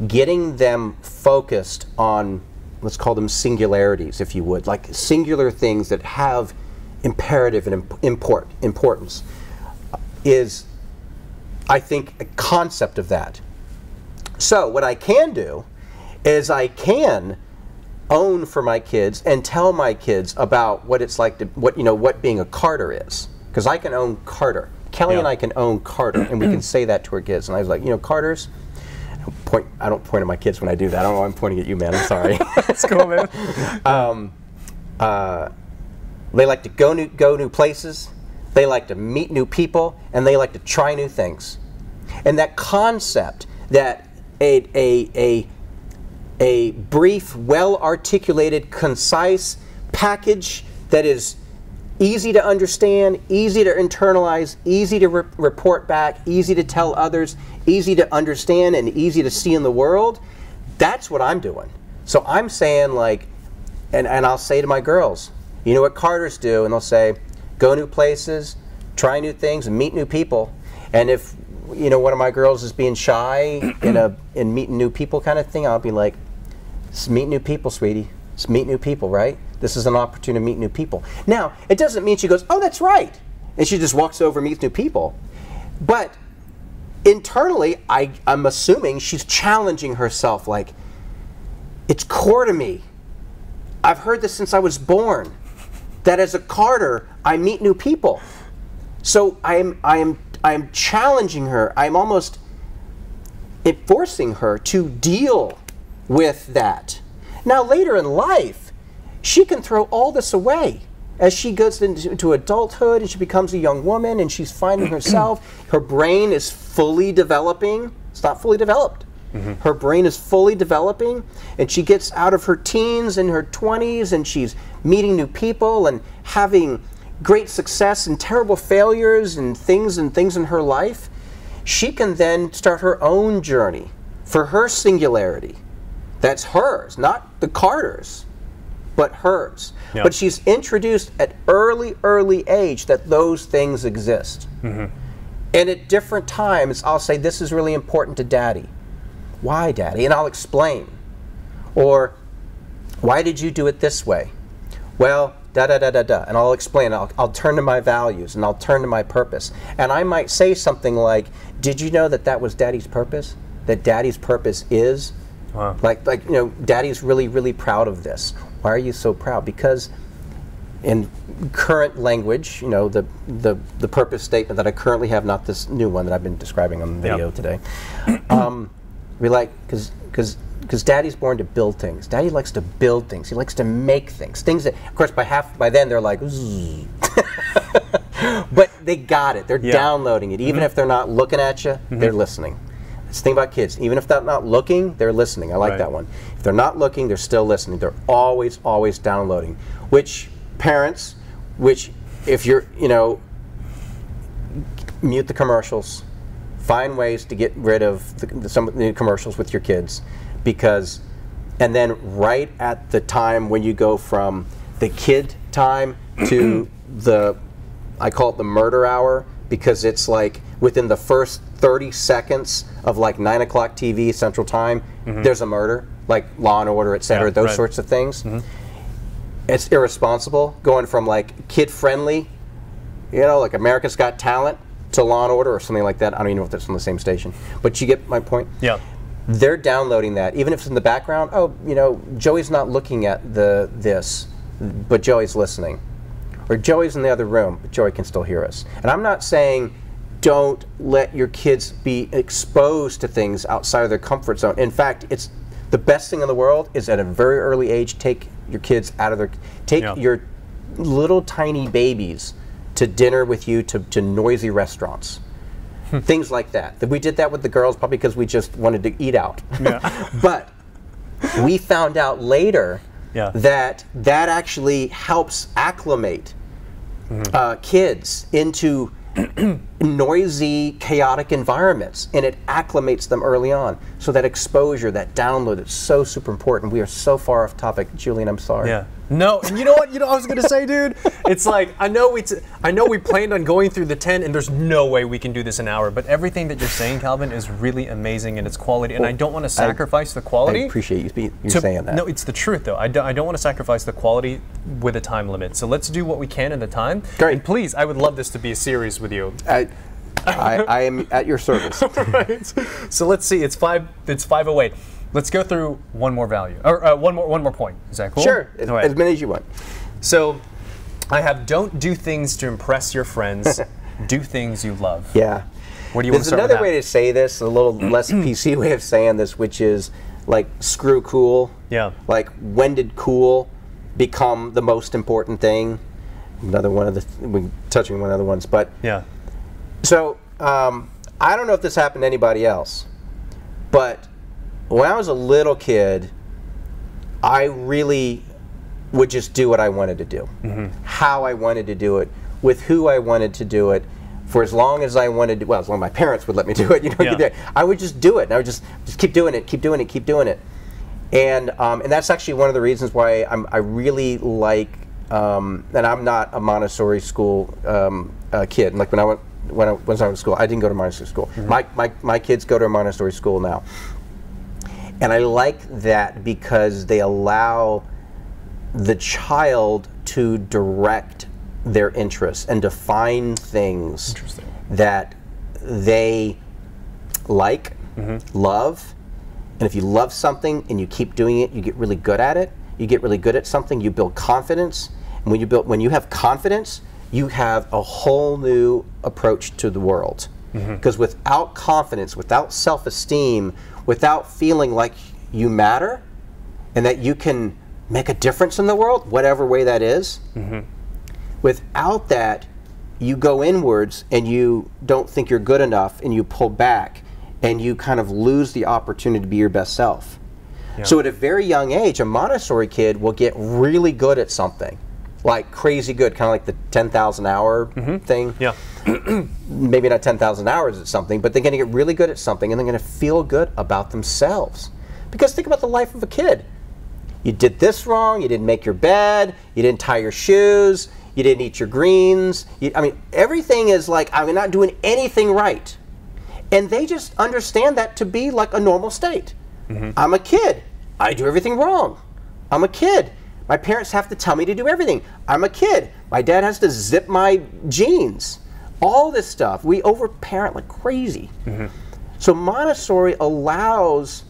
getting them focused on, let's call them singularities, if you would, like singular things that have imperative and importance, is, I think, a concept of that. So what I can do is I can own for my kids and tell my kids about what it's like to, what being a Carter is. Because I can own Carter. Kelly and I can own Carter, and we can say that to our kids. And I was like, Carters, I don't point at my kids when I do that. I don't know why I'm pointing at you, man. I'm sorry. That's cool, man. They like to go new places. They like to meet new people, and they like to try new things. And that concept that a brief, well-articulated, concise package that is easy to understand, easy to internalize, easy to report back, easy to tell others, easy to understand, and easy to see in the world, that's what I'm doing. So I'm saying, like, and I'll say to my girls, you know what Carters do? And they'll say, go new places, try new things, and meet new people. And if one of my girls is being shy in meeting new people kind of thing, I'll be like, meet new people, sweetie. Just meet new people, right? This is an opportunity to meet new people. Now, it doesn't mean she goes, oh, that's right, and she just walks over and meets new people. But internally, I'm assuming she's challenging herself, like, it's core to me. I've heard this since I was born, that as a Carter, I meet new people. So I'm challenging her. I'm almost forcing her to deal with that. Now, later in life, she can throw all this away as she goes into adulthood and she becomes a young woman and she's finding herself. Her brain is fully developing. It's not fully developed. Her brain is fully developing, and she gets out of her teens and her 20s, and she's meeting new people and having great success and terrible failures and things in her life. She can then start her own journey for her singularity. That's hers, not the Carters, but hers. Yep. But she's introduced at early age that those things exist. And at different times, I'll say, this is really important to Daddy. Why, Daddy? And I'll explain. Or, why did you do it this way? Well, da-da-da-da-da. And I'll explain. I'll turn to my values, and I'll turn to my purpose. And I might say something like, did you know that that was Daddy's purpose? That Daddy's purpose is? Wow. Like Daddy's really proud of this. Why are you so proud? Because in current language, the purpose statement that I currently have, not this new one that I've been describing on the video today, we like, because Daddy's born to build things. Daddy likes to build things. He likes to make things. Things that, of course, by then they're like, but they got it. They're downloading it. Even if they're not looking at you, they're listening. That's the thing about kids. Even if they're not looking, they're listening. I like that one. If they're not looking, they're still listening. They're always downloading. Which parents, if you're, mute the commercials. Find ways to get rid of some of the commercials with your kids, and then right at the time when you go from the kid time to I call it the murder hour, because it's like within the first 30 seconds of like 9 o'clock TV Central Time, there's a murder, like Law and Order, etc. Those sorts of things. It's irresponsible going from like kid friendly, like America's Got Talent, to Law and Order or something like that. I don't even know if that's on the same station, but you get my point. Yeah. they're downloading that, even if it's in the background. Oh, you know, Joey's not looking at this, but Joey's listening. Or Joey's in the other room, but Joey can still hear us. And I'm not saying don't let your kids be exposed to things outside of their comfort zone. In fact, it's the best thing in the world is at a very early age, take your kids out of their, take your little tiny babies to dinner with you, to noisy restaurants. Things like that. We did that with the girls probably because we just wanted to eat out. Yeah. But we found out later that that actually helps acclimate kids into noisy, chaotic environments, and it acclimates them early on. So that exposure, that download, is so super important. We are so far off topic, Julian. I'm sorry. Yeah. No, and you know what? You know what I was gonna say, dude. It's like I know we planned on going through the 10, and there's no way we can do this an hour. But everything that you're saying, Calvin, is really amazing in its quality, and I don't want to sacrifice the quality. I appreciate you saying that. No, it's the truth, though. I don't want to sacrifice the quality with a time limit. So let's do what we can in the time. Great. And please, I would love this to be a series with you. I am at your service. Right. So let's see. It's 5:08. Let's go through one more value, or one more point. Is that cool? Sure, as many as you want. So, I have don't do things to impress your friends. Do things you love. Yeah. What do you want to start with? There's another way to say this, a little less PC way of saying this, which is like screw cool. Yeah. Like when did cool become the most important thing? Another one of the we're touching one of the ones, but yeah. So I don't know if this happened to anybody else, but when I was a little kid, I really would just do what I wanted to do, how I wanted to do it, with who I wanted to do it, for as long as I wanted to, well, as long as my parents would let me do it, you know, I would just do it, and I would just keep doing it, keep doing it, keep doing it. And that's actually one of the reasons why I really like, and I'm not a Montessori school kid. Like when I was in school, I didn't go to Montessori school. My kids go to a Montessori school now. And I like that because they allow the child to direct their interests and to find things that they like, love. And if you love something and you keep doing it, you get really good at it. You get really good at something, you build confidence. And when you have confidence, you have a whole new approach to the world. Because without confidence, without self-esteem, without feeling like you matter and that you can make a difference in the world, whatever way that is, without that, you go inwards and you don't think you're good enough and you pull back and you kind of lose the opportunity to be your best self. Yeah. So at a very young age, a Montessori kid will get really good at something. Like crazy good, kind of like the 10,000 hour thing. Yeah. Maybe not 10,000 hours at something, but they're going to get really good at something and they're going to feel good about themselves. Because think about the life of a kid. You did this wrong, you didn't make your bed, you didn't tie your shoes, you didn't eat your greens. I mean, everything is like, I'm not doing anything right. And they just understand that to be like a normal state. I'm a kid. I do everything wrong. I'm a kid. My parents have to tell me to do everything. I'm a kid. My dad has to zip my jeans. All this stuff. We overparent like crazy. So Montessori allows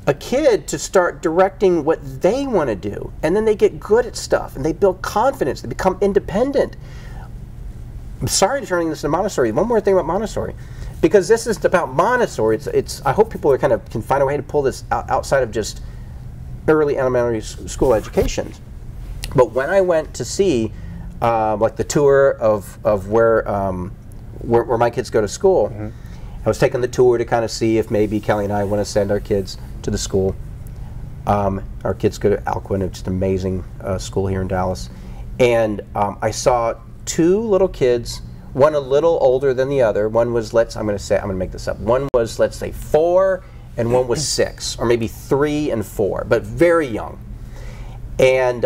a kid to start directing what they want to do. And then they get good at stuff. And they build confidence. They become independent. I'm sorry to turn this into Montessori. One more thing about Montessori. Because this is about Montessori. I hope people are can find a way to pull this outside of just early elementary school education. But when I went to see like the tour of where my kids go to school, I was taking the tour to kind of see if maybe Kelly and I want to send our kids to the school. Our kids go to Alquin, it's an amazing school here in Dallas. And I saw two little kids, one a little older than the other. One was, I'm going to make this up. One was, let's say, 4, and one was 6, or maybe 3 and 4, but very young. And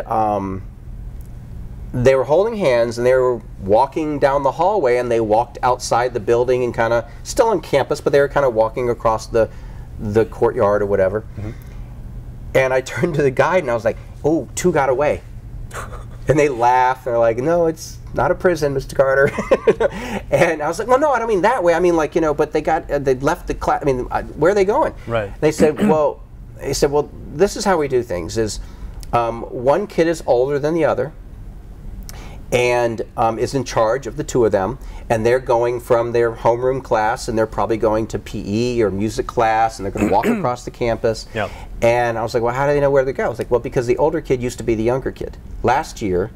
they were holding hands, and they were walking down the hallway, and they walked outside the building and kind of, still on campus, but they were kind of walking across the courtyard or whatever. And I turned to the guide, and I was like, oh, 2 got away. And they laugh. They're like, no, it's not a prison, Mr. Carter. And I was like, well, no, I don't mean that way. I mean, like, you know, but they left the class. I mean, where are they going? Right. They said, well, this is how we do things. Is one kid is older than the other, and is in charge of the two of them, and they're going from their homeroom class, and they're probably going to PE or music class, and they're going to walk across the campus. Yep. And I was like, well, how do they know where to go? I was like, well, because the older kid used to be the younger kid. Last year,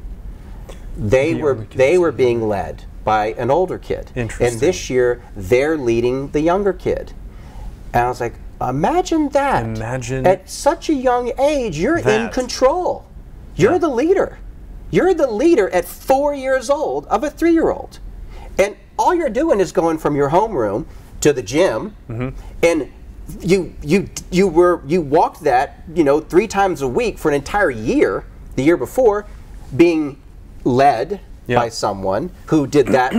they were being led by an older kid. Interesting. And this year, they're leading the younger kid. And I was like, imagine that. Imagine at such a young age, you're in that. Control. You're the leader. You're the leader at 4 years old of a 3-year-old. And all you're doing is going from your homeroom to the gym, and you walked that, you know, 3 times a week for an entire year, the year before, being led by someone who did that,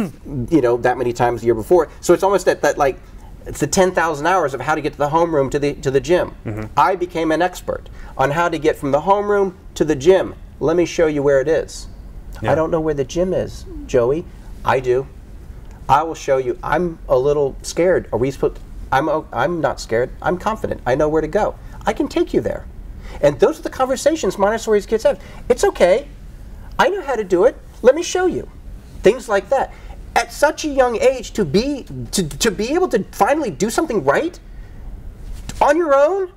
you know, that many times the year before. So it's almost that like, it's the 10,000 hours of how to get to the homeroom to the gym. I became an expert on how to get from the homeroom to the gym. Let me show you where it is. I don't know where the gym is, Joey. I do. I will show you. I'm a little scared. Are we supposed? I'm not scared. I'm confident. I know where to go. I can take you there. And those are the conversations Montessori's kids have. It's okay. I know how to do it. Let me show you. Things like that. At such a young age, to be able to finally do something right on your own,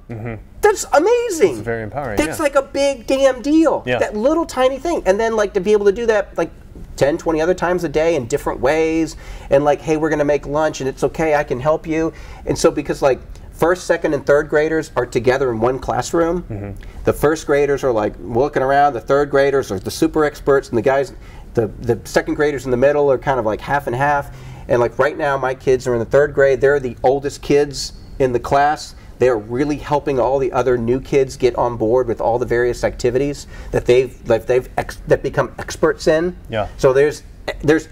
that's amazing. It's very empowering. That's like a big damn deal. Yeah. That little tiny thing. And then like to be able to do that like 10, 20 other times a day in different ways, and like, hey, we're going to make lunch and it's okay, I can help you. And so because like first, second, and third graders are together in one classroom, the first graders are like looking around, the third graders are the super experts, and the guys, the second graders in the middle are kind of like half and half. And like right now my kids are in the 3rd grade, they're the oldest kids in the class. They're really helping all the other new kids get on board with all the various activities that they've become experts in. Yeah. So there's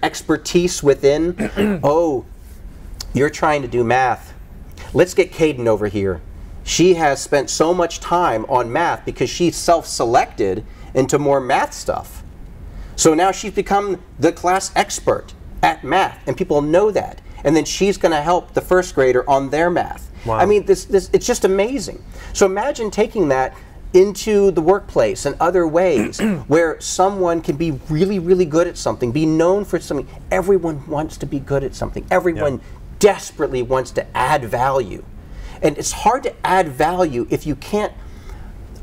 expertise within. Oh, you're trying to do math. Let's get Kaden over here. She has spent so much time on math because she's self-selected into more math stuff. So now she's become the class expert at math, and people know that. And then she's going to help the 1st grader on their math. Wow. I mean, it's just amazing. So imagine taking that into the workplace and other ways where someone can be really, really good at something, be known for something. Everyone wants to be good at something. Everyone desperately wants to add value. And it's hard to add value if you can't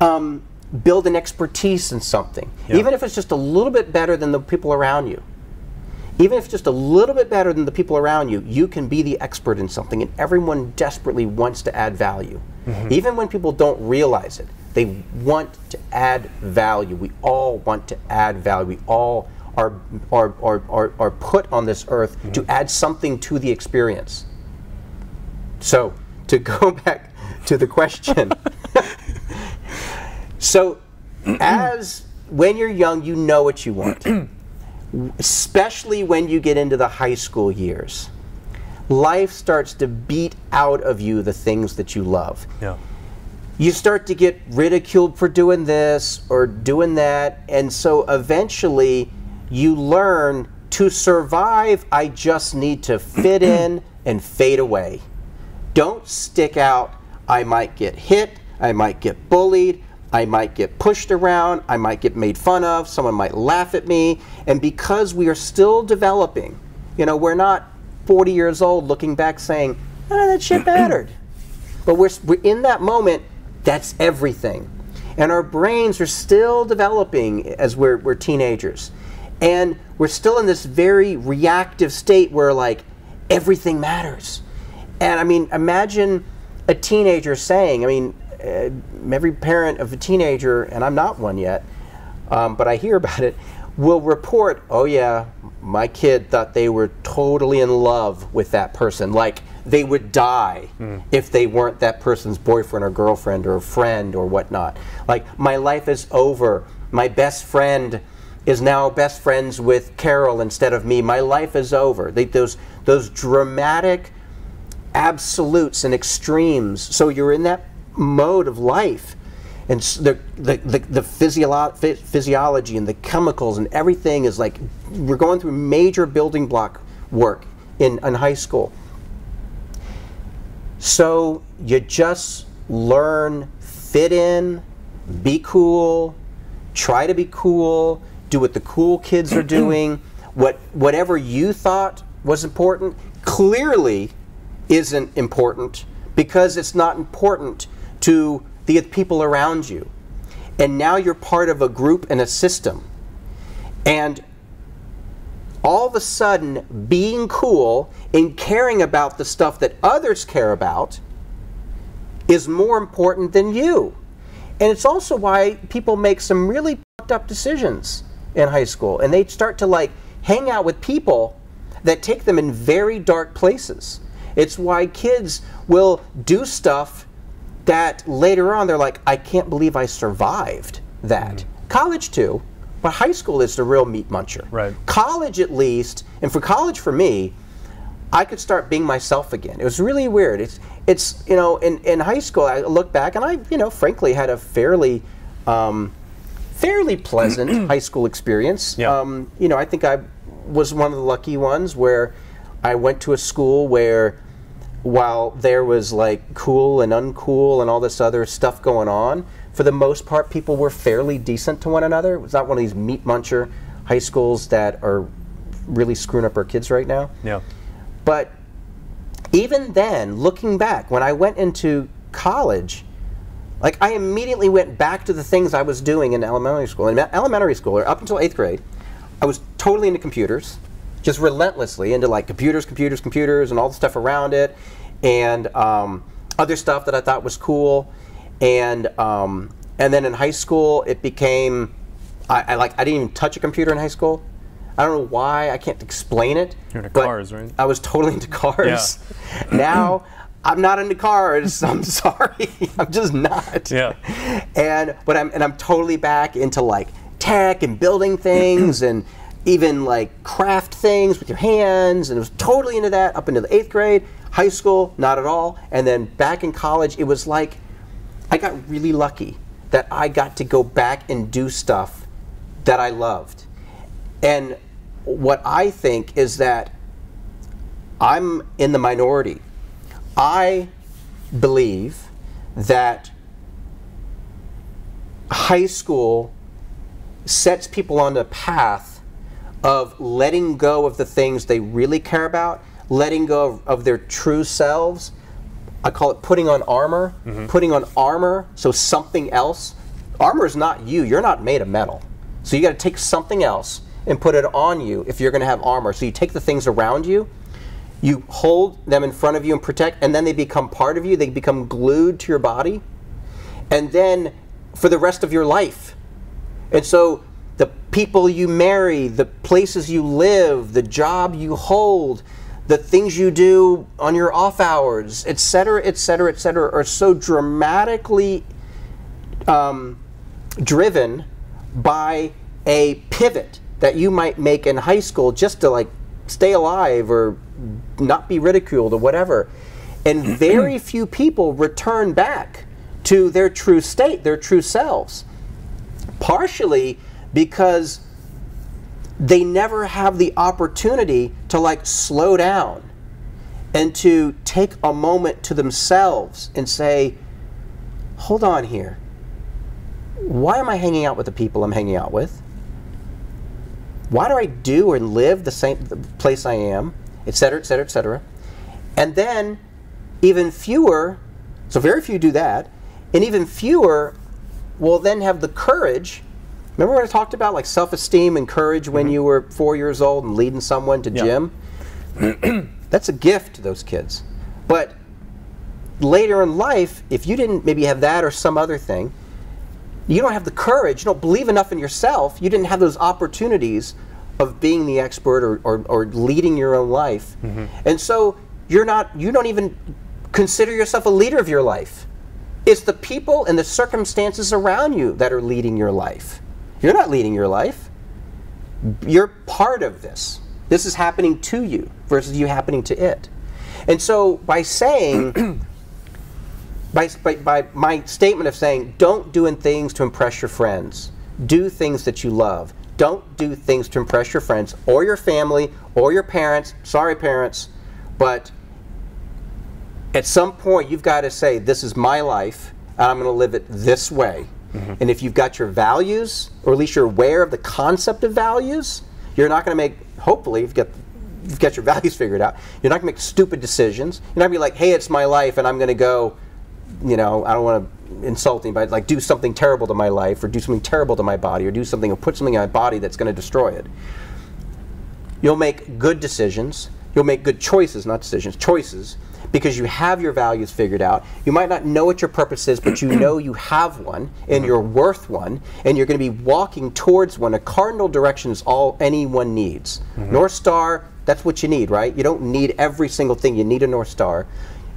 build an expertise in something, even if it's just a little bit better than the people around you. Even if it's just a little bit better than the people around you, you can be the expert in something, and everyone desperately wants to add value. Even when people don't realize it, they want to add value. We all want to add value. We all are put on this earth to add something to the experience. So, to go back to the question. So, when you're young, you know what you want. Especially when you get into the high school years. Life starts to beat out of you the things that you love. Yeah. You start to get ridiculed for doing this or doing that, and so eventually you learn to survive, I just need to fit in and fade away. Don't stick out. I might get hit, I might get bullied, I might get pushed around, I might get made fun of, someone might laugh at me, and because we are still developing, you know, we're not 40 years old looking back saying, oh, that shit mattered. But we're in that moment, that's everything. And our brains are still developing as we're teenagers. And we're still in this very reactive state where like everything matters. And I mean, imagine a teenager saying, I mean, every parent of a teenager, and I'm not one yet, but I hear about it, will report, oh yeah, my kid thought they were totally in love with that person. Like they would die if they weren't that person's boyfriend or girlfriend or friend or whatnot. Like, my life is over. My best friend is now best friends with Carol instead of me. My life is over. Those dramatic absolutes and extremes. So you're in that mode of life, and the physiology and the chemicals and everything is like, we're going through major building block work in high school. So you just learn, fit in, be cool, try to be cool, do what the cool kids are doing. Whatever you thought was important clearly isn't important, because it's not important to the people around you. And now you're part of a group and a system. And all of a sudden, being cool and caring about the stuff that others care about is more important than you. And it's also why people make some really fucked up decisions in high school, and they start to like hang out with people that take them in very dark places. It's why kids will do stuff that later on they're like, I can't believe I survived that. College too, but high school is the real meat muncher. Right. College at least, and for college for me, I could start being myself again. It was really weird. It's you know, in high school I look back and I, you know, frankly had a fairly pleasant high school experience. Yeah. You know, I think I was one of the lucky ones where I went to a school where, while there was like cool and uncool and all this other stuff going on, for the most part people were fairly decent to one another. It was not one of these meat muncher high schools that are really screwing up our kids right now. Yeah. But even then, looking back, when I went into college, like I immediately went back to the things I was doing in elementary school. In elementary school, or up until 8th grade, I was totally into computers, just relentlessly into like computers, and all the stuff around it, and other stuff that I thought was cool. And then in high school, it became, I didn't even touch a computer in high school. I don't know why, I can't explain it. You're into cars, right? I was totally into cars. Yeah. Now, I'm not into cars. I'm sorry, I'm just not. Yeah. But I'm totally back into like tech and building things and even like craft things with your hands, and I was totally into that up into the 8th grade. High school, not at all. And then back in college, it was like I got really lucky that I got to go back and do stuff that I loved. And what I think is that I'm in the minority. I believe that high school sets people on the path of letting go of the things they really care about, letting go of their true selves. I call it putting on armor. Putting on armor, so something else. Armor is not you. You're not made of metal. So you got to take something else and put it on you if you're going to have armor. So you take the things around you, you hold them in front of you and protect, and then they become part of you. They become glued to your body, and then for the rest of your life. And so the people you marry, the places you live, the job you hold, the things you do on your off hours, etc., etc., etc., are so dramatically driven by a pivot that you might make in high school just to like stay alive or not be ridiculed or whatever. And very few people return back to their true state, their true selves. Partially because they never have the opportunity to like slow down and to take a moment to themselves and say, hold on here. Why am I hanging out with the people I'm hanging out with? Why do I do and live the same place I am, etc., etc., etc.? And then even fewer, so very few do that, and even fewer will then have the courage. Remember when I talked about like self-esteem and courage when you were 4 years old and leading someone to gym? That's a gift to those kids. But later in life, if you didn't maybe have that or some other thing, you don't have the courage, you don't believe enough in yourself, you didn't have those opportunities of being the expert or leading your own life. And so you don't even consider yourself a leader of your life. It's the people and the circumstances around you that are leading your life. You're not leading your life. You're part of this. This is happening to you versus you happening to it. And so by saying by my statement of saying, don't do things to impress your friends. Do things that you love. Don't do things to impress your friends or your family or your parents. Sorry, parents, but at some point you've got to say, this is my life, and I'm going to live it this way. And if you've got your values, or at least you're aware of the concept of values, you're not going to make, hopefully, if you've got your values figured out, you're not going to make stupid decisions. You're not going to be like, hey, it's my life, and I'm going to go, you know, I don't want to insult anybody, like do something terrible to my life, or do something terrible to my body, or do something, or put something in my body that's going to destroy it. You'll make good decisions. You'll make good choices, not decisions, choices, because you have your values figured out. You might not know what your purpose is, but you know you have one, and you're worth one, and you're going to be walking towards one. A cardinal direction is all anyone needs. North Star, that's what you need, right? You don't need every single thing. You need a North Star.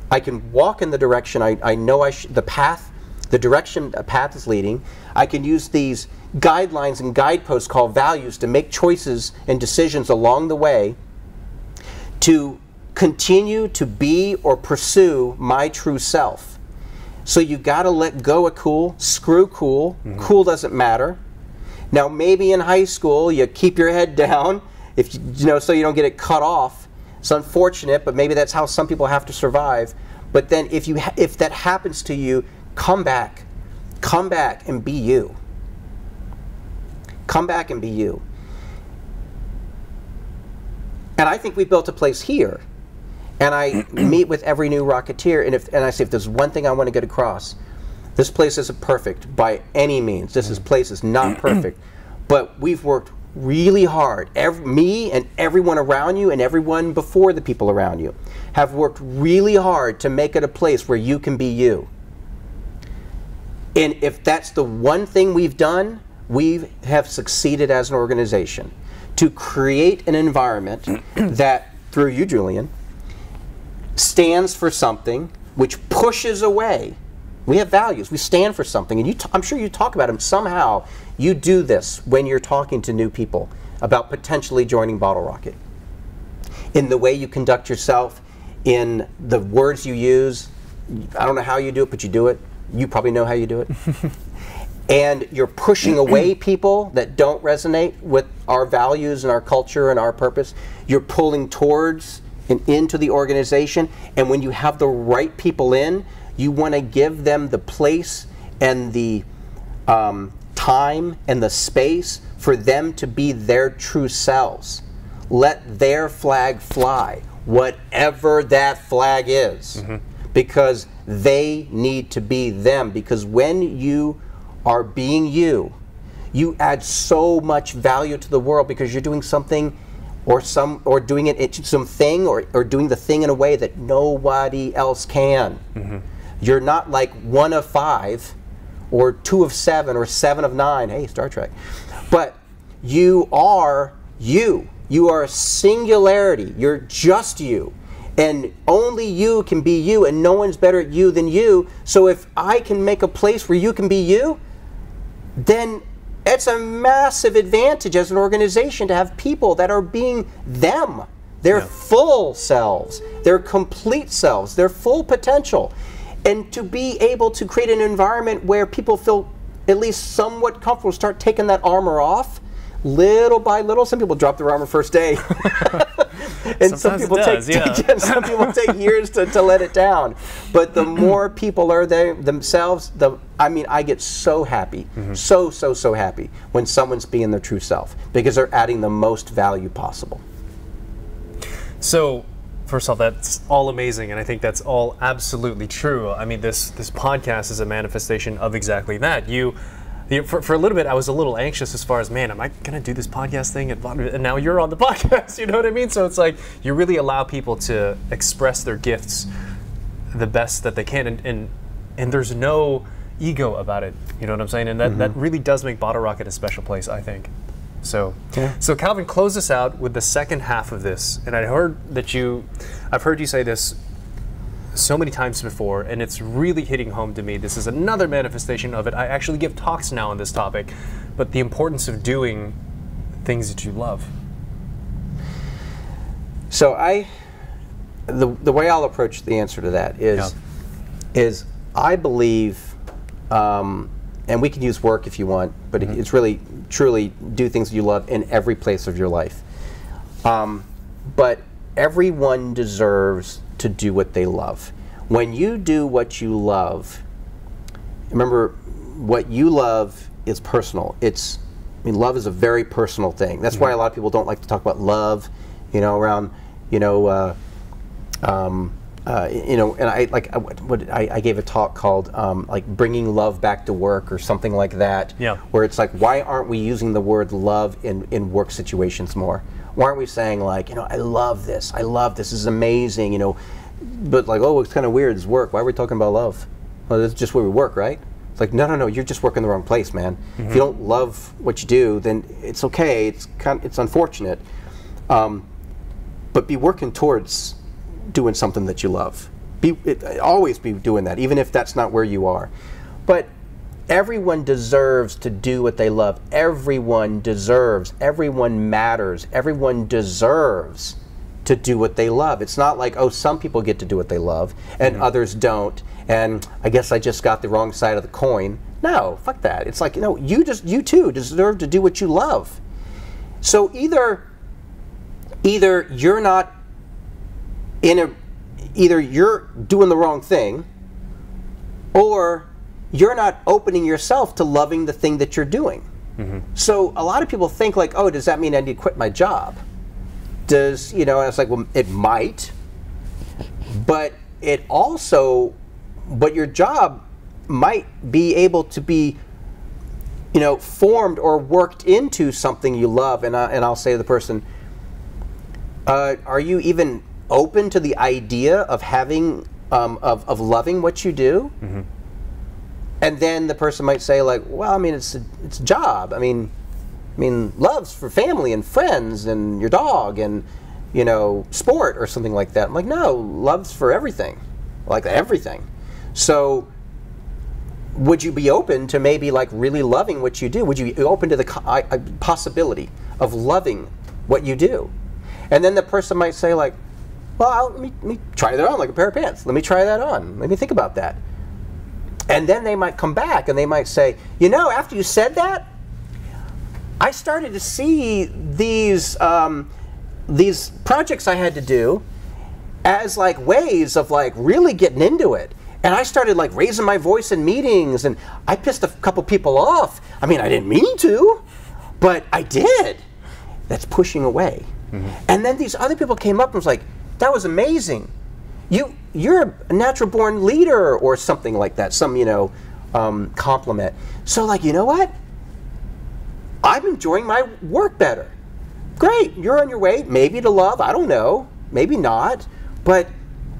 I can walk in the direction I know the path, the direction a path is leading. I can use these guidelines and guideposts called values to make choices and decisions along the way to continue to be or pursue my true self. So you got to let go of cool, screw cool. Cool doesn't matter. Now maybe in high school you keep your head down, if you know, so you don't get it cut off. It's unfortunate, but maybe that's how some people have to survive. But then if that happens to you, come back and be you. Come back and be you. And I think we built a place here. And I meet with every new Rocketeer, and I say, if there's one thing I want to get across, this place isn't perfect by any means. This place is not perfect. But we've worked really hard. Me and everyone around you and everyone before the people around you have worked really hard to make it a place where you can be you. And if that's the one thing we've done, we have succeeded as an organization to create an environment that, through you, Julian, stands for something which pushes away. We have values. We stand for something. And I'm sure you talk about them. Somehow you do this when you're talking to new people about potentially joining Bottle Rocket. In the way you conduct yourself, in the words you use. I don't know how you do it, but you do it. You probably know how you do it. And you're pushing away people that don't resonate with our values and our culture and our purpose. You're pulling towards and into the organization, and when you have the right people in, you want to give them the place and the time and the space for them to be their true selves. Let their flag fly, whatever that flag is, because they need to be them. Because when you are being you, you add so much value to the world, because you're doing something or doing it something or doing the thing in a way that nobody else can. You're not like 1 of 5 or 2 of 7 or 7 of 9. Hey, Star Trek. But you are you. You are a singularity. You're just you. And only you can be you, and no one's better at you than you. So if I can make a place where you can be you, then it's a massive advantage as an organization to have people that are being them. Their full selves, their complete selves, their full potential. And to be able to create an environment where people feel at least somewhat comfortable, start taking that armor off, little by little. Some people drop their armor first day. And some people some people take years to let it down. But the more people are there themselves, I mean, I get so happy, so happy when someone's being their true self, because they're adding the most value possible. So, first off, that's all amazing, and I think that's all absolutely true. I mean, this podcast is a manifestation of exactly that. For a little bit, I was a little anxious as far as, man, am I going to do this podcast thing? And now you're on the podcast, you know what I mean? So it's like you really allow people to express their gifts the best that they can, and there's no ego about it, you know what I'm saying? And that really does make Bottle Rocket a special place, I think. So, so Calvin, close us out with the second half of this. And I've heard you say this so many times before, and it's really hitting home to me. This is another manifestation of it. I actually give talks now on this topic, but the importance of doing things that you love. So the way I'll approach the answer to that is I believe, and we can use work if you want, but it's really, truly do things you love in every place of your life. But everyone deserves to do what they love. When you do what you love, remember, what you love is personal. Love is a very personal thing. That's why a lot of people don't like to talk about love, around, and I gave a talk called like bringing love back to work or something like that. Yeah. Where it's like, why aren't we using the word love in work situations more? Why aren't we saying like, I love this, this is amazing, but like, oh, it's kind of weird, it's work. Why are we talking about love? Well, that's just where we work, right? It's like, no, you're just working the wrong place, man. If you don't love what you do, then it's okay. It's unfortunate, but be working towards doing something that you love. Always be doing that, even if that's not where you are. But everyone deserves to do what they love. Everyone deserves. Everyone matters. Everyone deserves to do what they love. It's not like, oh, some people get to do what they love and others don't, and I guess I just got the wrong side of the coin. No, fuck that. It's like, you too deserve to do what you love. So either you're not either you're doing the wrong thing, or you're not opening yourself to loving the thing that you're doing. So a lot of people think like, oh, does that mean I need to quit my job? Does, it's like, well, it might, but but your job might be able to be, formed or worked into something you love. And I'll say to the person, are you even open to the idea of having, of loving what you do? And then the person might say like, well, it's a job. Love's for family and friends and your dog and, sport or something like that. I'm like, no, love's for everything, like everything. So would you be open to maybe like really loving what you do? Would you be open to the possibility of loving what you do? And then the person might say like, well, let me try that on like a pair of pants. Let me try that on. Let me think about that. And then they might come back and they might say, after you said that, I started to see these projects I had to do as like ways of like really getting into it. And I started like raising my voice in meetings, and I pissed a couple people off. I didn't mean to, but I did. That's pushing away. And then these other people came up and was like, that was amazing. You're a natural born leader or something like that, some, compliment. So like, you know what? I'm enjoying my work better. Great, you're on your way, maybe to love, I don't know, maybe not, but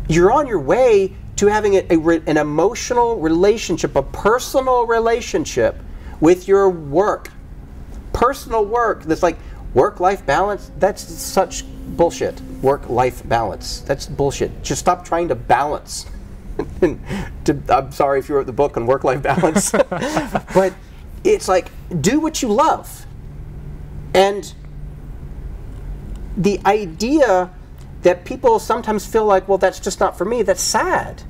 you're on your way to having an emotional relationship, a personal relationship with your work. Personal work, that's like work-life balance, that's such bullshit. Work-life balance, that's bullshit. Just stop trying to balance. I'm sorry if you wrote the book on work-life balance, but it's like, do what you love. And the idea that people sometimes feel like, well, that's just not for me, that's sad.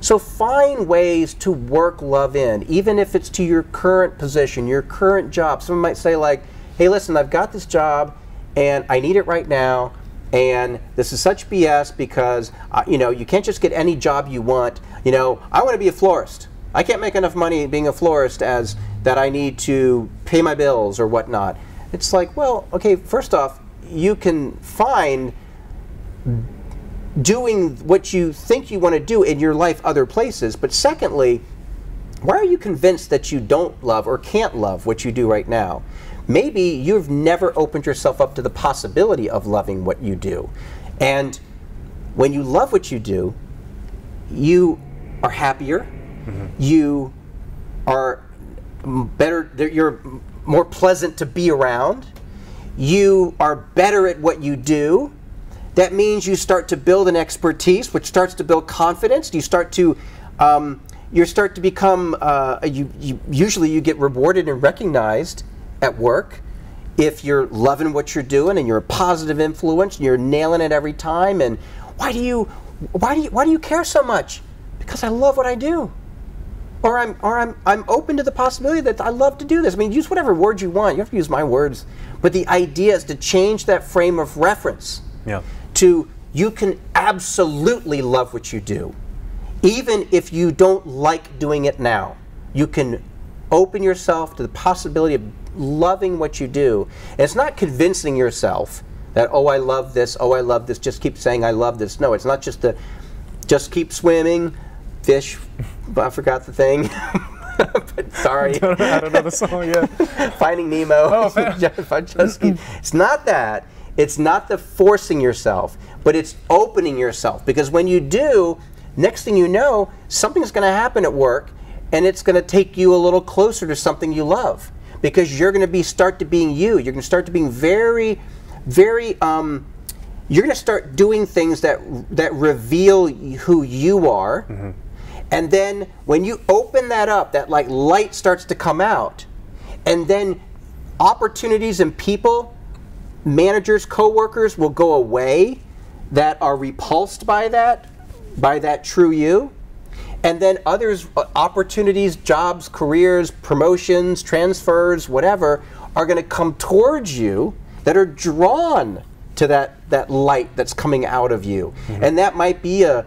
So find ways to work love in, even if it's to your current position, your current job. Someone might say like, hey, listen, I've got this job and I need it right now, and this is such BS because you can't just get any job you want. I want to be a florist. I can't make enough money being a florist as that I need to pay my bills or whatnot. It's like, well, okay, first off, you can find doing what you think you want to do in your life other places. But secondly, why are you convinced that you don't love or can't love what you do right now? Maybe you've never opened yourself up to the possibility of loving what you do. And when you love what you do, you are happier, you are better, you're more pleasant to be around, you are better at what you do. That means you start to build an expertise, which starts to build confidence. You start to become, usually you get rewarded and recognized at work if you're loving what you're doing and you're a positive influence and you're nailing it every time. And why do you care so much? Because I love what I do. Or I'm open to the possibility that I love to do this. I mean, use whatever words you want. You have to use my words. But the idea is to change that frame of reference to you can absolutely love what you do. Even if you don't like doing it now, you can open yourself to the possibility of loving what you do. And it's not convincing yourself that, oh, I love this, just keep saying I love this. No, it's not just keep swimming, fish, I forgot the thing. But sorry. I don't know the song yet. Finding Nemo. It's not that. It's not the forcing yourself, but it's opening yourself. Because when you do, next thing you know, something's going to happen at work, and it's going to take you a little closer to something you love. Because you're going to start to being you. You're going to start to being very, very, you're going to start doing things that reveal who you are. Mm-hmm. And then when you open that up, that like light starts to come out. And then opportunities and people, managers, coworkers will go away that are repulsed by that true you. And then others, opportunities, jobs, careers, promotions, transfers, whatever, are going to come towards you that are drawn to that light that's coming out of you. Mm-hmm. And that might be a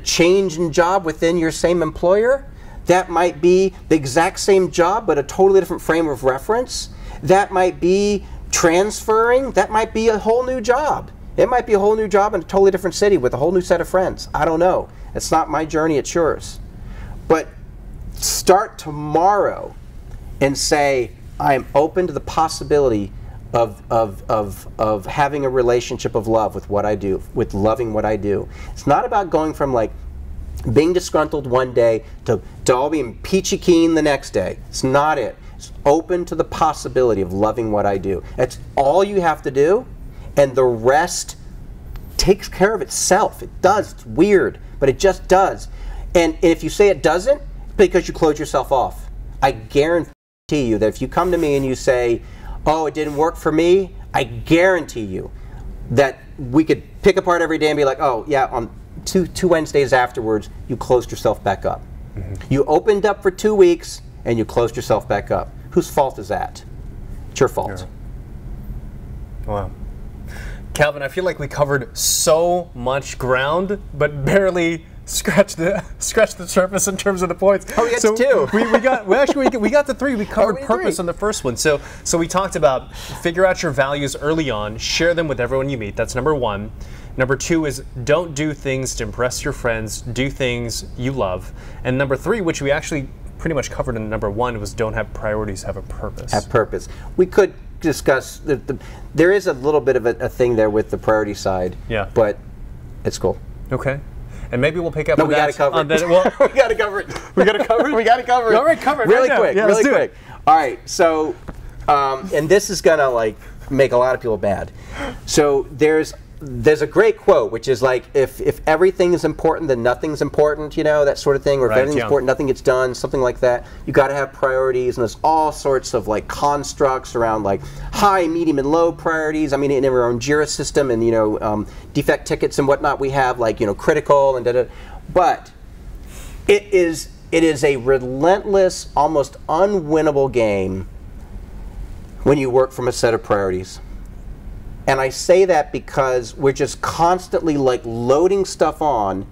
change in job within your same employer. That might be the exact same job, but a totally different frame of reference. That might be transferring. That might be a whole new job. It might be a whole new job in a totally different city with a whole new set of friends. I don't know. It's not my journey, it's yours. But start tomorrow and say, I am open to the possibility of having a relationship of love with what I do, with loving what I do. It's not about going from like being disgruntled one day to all being peachy keen the next day. It's not it. It's open to the possibility of loving what I do. That's all you have to do, and the rest takes care of itself. It does. It's weird, but it just does. And if you say it doesn't, because you close yourself off. I guarantee you that if you come to me and you say, oh, it didn't work for me, I guarantee you that we could pick apart every day and be like, oh, yeah, on two Wednesdays afterwards, you closed yourself back up. Mm-hmm. You opened up for 2 weeks, and you closed yourself back up. Whose fault is that? It's your fault. Yeah. Wow. Calvin, I feel like we covered so much ground, but barely scratched the surface in terms of the points. Oh, we got to two. We got to three. We covered purpose three? on the first one. So we talked about figure out your values early on, share them with everyone you meet. That's number one. Number two is don't do things to impress your friends. Do things you love. And number three, which we actually pretty much covered in number one, was don't have priorities, have a purpose. Have purpose. We could discuss there is a little bit of a thing there with the priority side. Yeah. But it's cool. Okay. And maybe we'll pick up on that. We got to cover it. We got to cover it? We got to cover it. All right, cover it. Really right quick. Yeah, really quick. All right. So, and this is going to like make a lot of people mad. So there's a great quote, which is like, if everything is important, then nothing's important, you know, that sort of thing. Or if everything's important, nothing gets done, something like that. You got to have priorities, and there's all sorts of like constructs around like high, medium, and low priorities. I mean, in our own JIRA system, and you know, defect tickets and whatnot, we have like, you know, critical and da-da. But it is a relentless, almost unwinnable game when you work from a set of priorities. And I say that because we're just constantly like loading stuff on,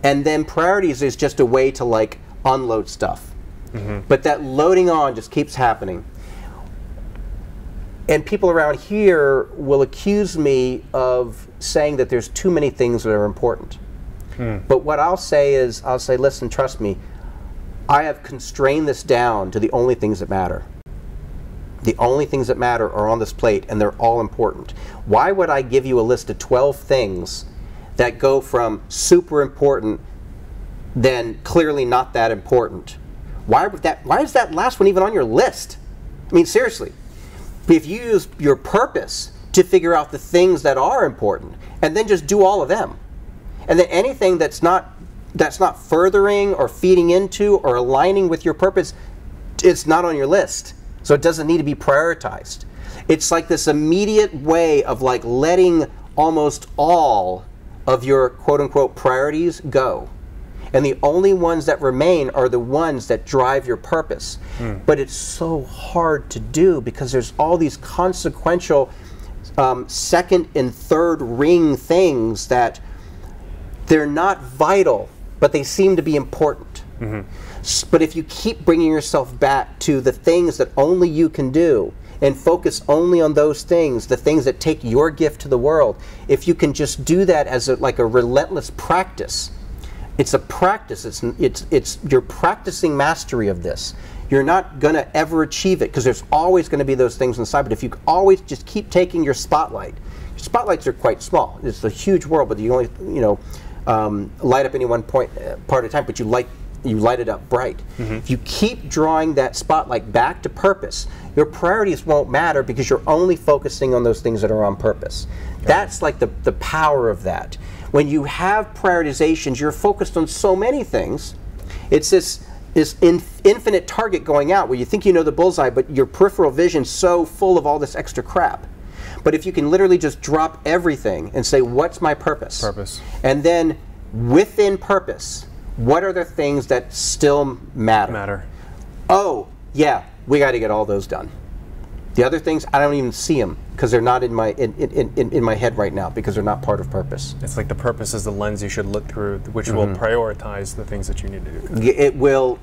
and then priorities is just a way to like unload stuff. Mm-hmm. But that loading on just keeps happening. And people around here will accuse me of saying that there's too many things that are important. Mm. But what I'll say is, listen, trust me, I have constrained this down to the only things that matter. The only things that matter are on this plate, and they're all important. Why would I give you a list of 12 things that go from super important, then clearly not that important? Why is that last one even on your list? I mean, seriously. If you use your purpose to figure out the things that are important, and then just do all of them, and then anything that's not furthering or feeding into or aligning with your purpose, it's not on your list. So it doesn't need to be prioritized. It's like this immediate way of like letting almost all of your quote-unquote priorities go. and the only ones that remain are the ones that drive your purpose. But it's so hard to do because there's all these consequential second and third ring things that they're not vital, but they seem to be important. But if you keep bringing yourself back to the things that only you can do and focus only on those things, the things that take your gift to the world, if you can just do that as like a relentless practice, it's a practice. You're practicing mastery of this. You're not going to ever achieve it because there's always going to be those things inside. But if you always just keep taking your spotlights are quite small. It's a huge world, but you only light up any one part at a time. But you light it up bright. If you keep drawing that spotlight back to purpose, your priorities won't matter because you're only focusing on those things that are on purpose. That's like the power of that. When you have prioritizations, you're focused on so many things. It's this infinite target going out where you think you know the bullseye, but your peripheral vision's so full of all this extra crap. But if you can literally just drop everything and say, what's my purpose? And then within purpose, what are the things that still matter? Oh, yeah, we got to get all those done. The other things, I don't even see them because they're not in my head right now because they're not part of purpose. It's like the purpose is the lens you should look through, which will prioritize the things that you need to do.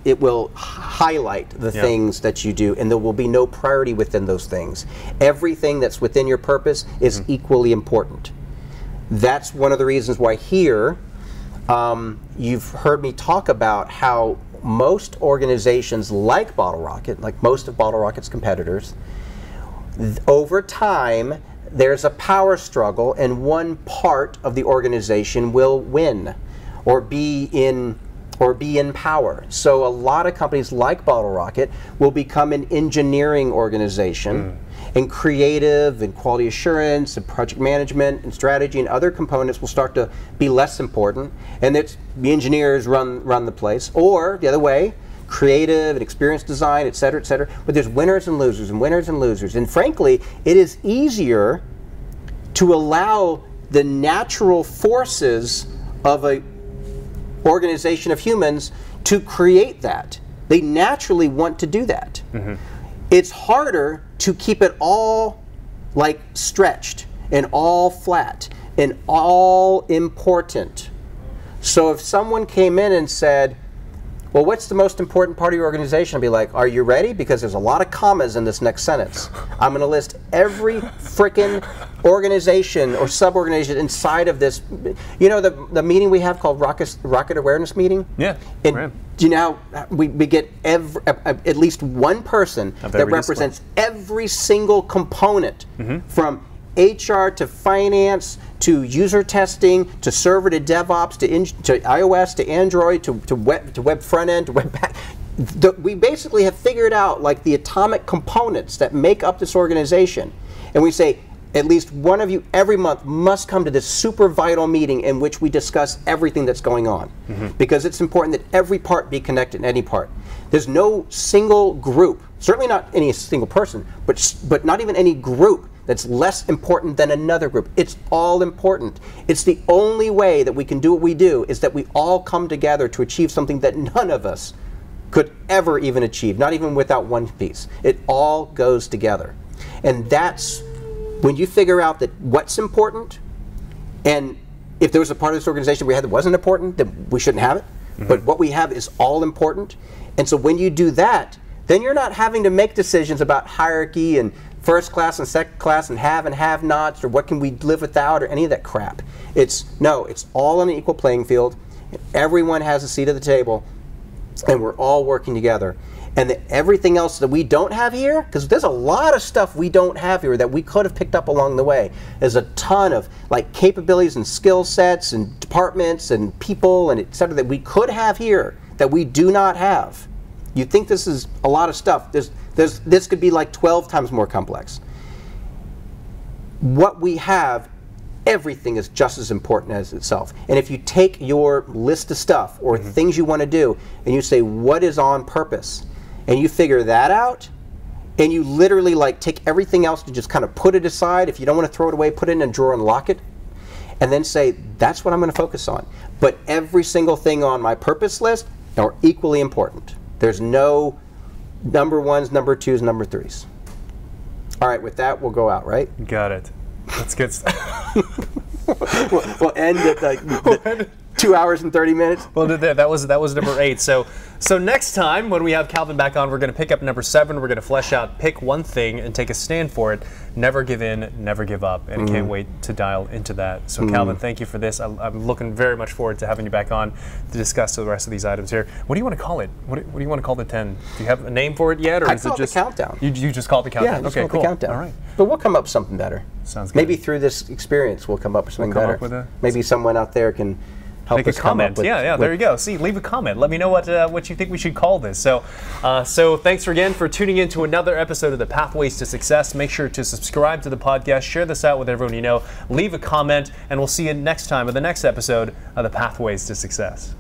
It will highlight the things that you do, and there will be no priority within those things. Everything that's within your purpose is equally important. That's one of the reasons why here, you've heard me talk about how most organizations like Bottle Rocket, like most of Bottle Rocket's competitors, over time there's a power struggle and one part of the organization will win or be in power. So a lot of companies like Bottle Rocket will become an engineering organization, and creative and quality assurance and project management and strategy and other components will start to be less important, and it's the engineers run the place. Or the other way, creative and experience design, et cetera, et cetera. But there's winners and losers and winners and losers. And frankly, it is easier to allow the natural forces of a organization of humans to create that. They naturally want to do that. It's harder to keep it all like stretched and all flat and all important. So if someone came in and said, well, what's the most important part of your organization? I'd be like, are you ready? Because there's a lot of commas in this next sentence. I'm going to list every frickin' organization or sub-organization inside of this. You know the meeting we have called Rocket Awareness Meeting? Yeah. And do you know how we get at least one person that represents every single component from HR to finance to user testing to server to DevOps to iOS to Android to web front end to web back. We basically have figured out like the atomic components that make up this organization, and we say at least one of you every month must come to this super vital meeting in which we discuss everything that's going on, because it's important that every part be connected in any part. There's no single group, certainly not any single person, but not even any group that's less important than another group. It's all important. It's the only way that we can do what we do is that we all come together to achieve something that none of us could ever even achieve, not even without one piece. It all goes together. And that's when you figure out that what's important, and if there was a part of this organization we had that wasn't important, then we shouldn't have it. But what we have is all important. And so when you do that, then you're not having to make decisions about hierarchy and first class and second class and have-nots or what can we live without or any of that crap. It's all on an equal playing field. Everyone has a seat at the table, and we're all working together. And everything else that we don't have here, because there's a lot of stuff we don't have here that we could have picked up along the way. There's a ton of like capabilities and skill sets and departments and people and et cetera that we could have here that we do not have. You think this is a lot of stuff. This could be like 12 times more complex. What we have, everything is just as important as itself. And if you take your list of stuff or things you want to do and you say, what is on purpose? And you figure that out, and you literally like take everything else and just kind of put it aside. If you don't want to throw it away, put it in a drawer and lock it. and then say, that's what I'm going to focus on. But every single thing on my purpose list are equally important. There's no number ones, number twos, number threes. All right, with that, we'll go out, right? Got it. That's good stuff. we'll end at like 2 hours and 30 minutes. Well, that was number 8. So next time when we have Calvin back on, we're going to pick up number 7. We're going to flesh out, pick one thing and take a stand for it. Never give in, never give up, and I can't wait to dial into that. So Calvin, thank you for this. I'm looking very much forward to having you back on to discuss the rest of these items here. What do you want to call it? What do you want to call the 10? Do you have a name for it yet, or is it just the countdown? You just call it the countdown? Yeah, okay, cool. The countdown. All right. But we'll come up with something better. Sounds good. Maybe through this experience, we'll come up with something better. Maybe someone out there can help Make us a comment. Come up with, there you go. See, leave a comment. Let me know what you think we should call this. So thanks again for tuning in to another episode of the Pathways to Success. Make sure to subscribe to the podcast, share this out with everyone you know, leave a comment, and we'll see you next time in the next episode of the Pathways to Success.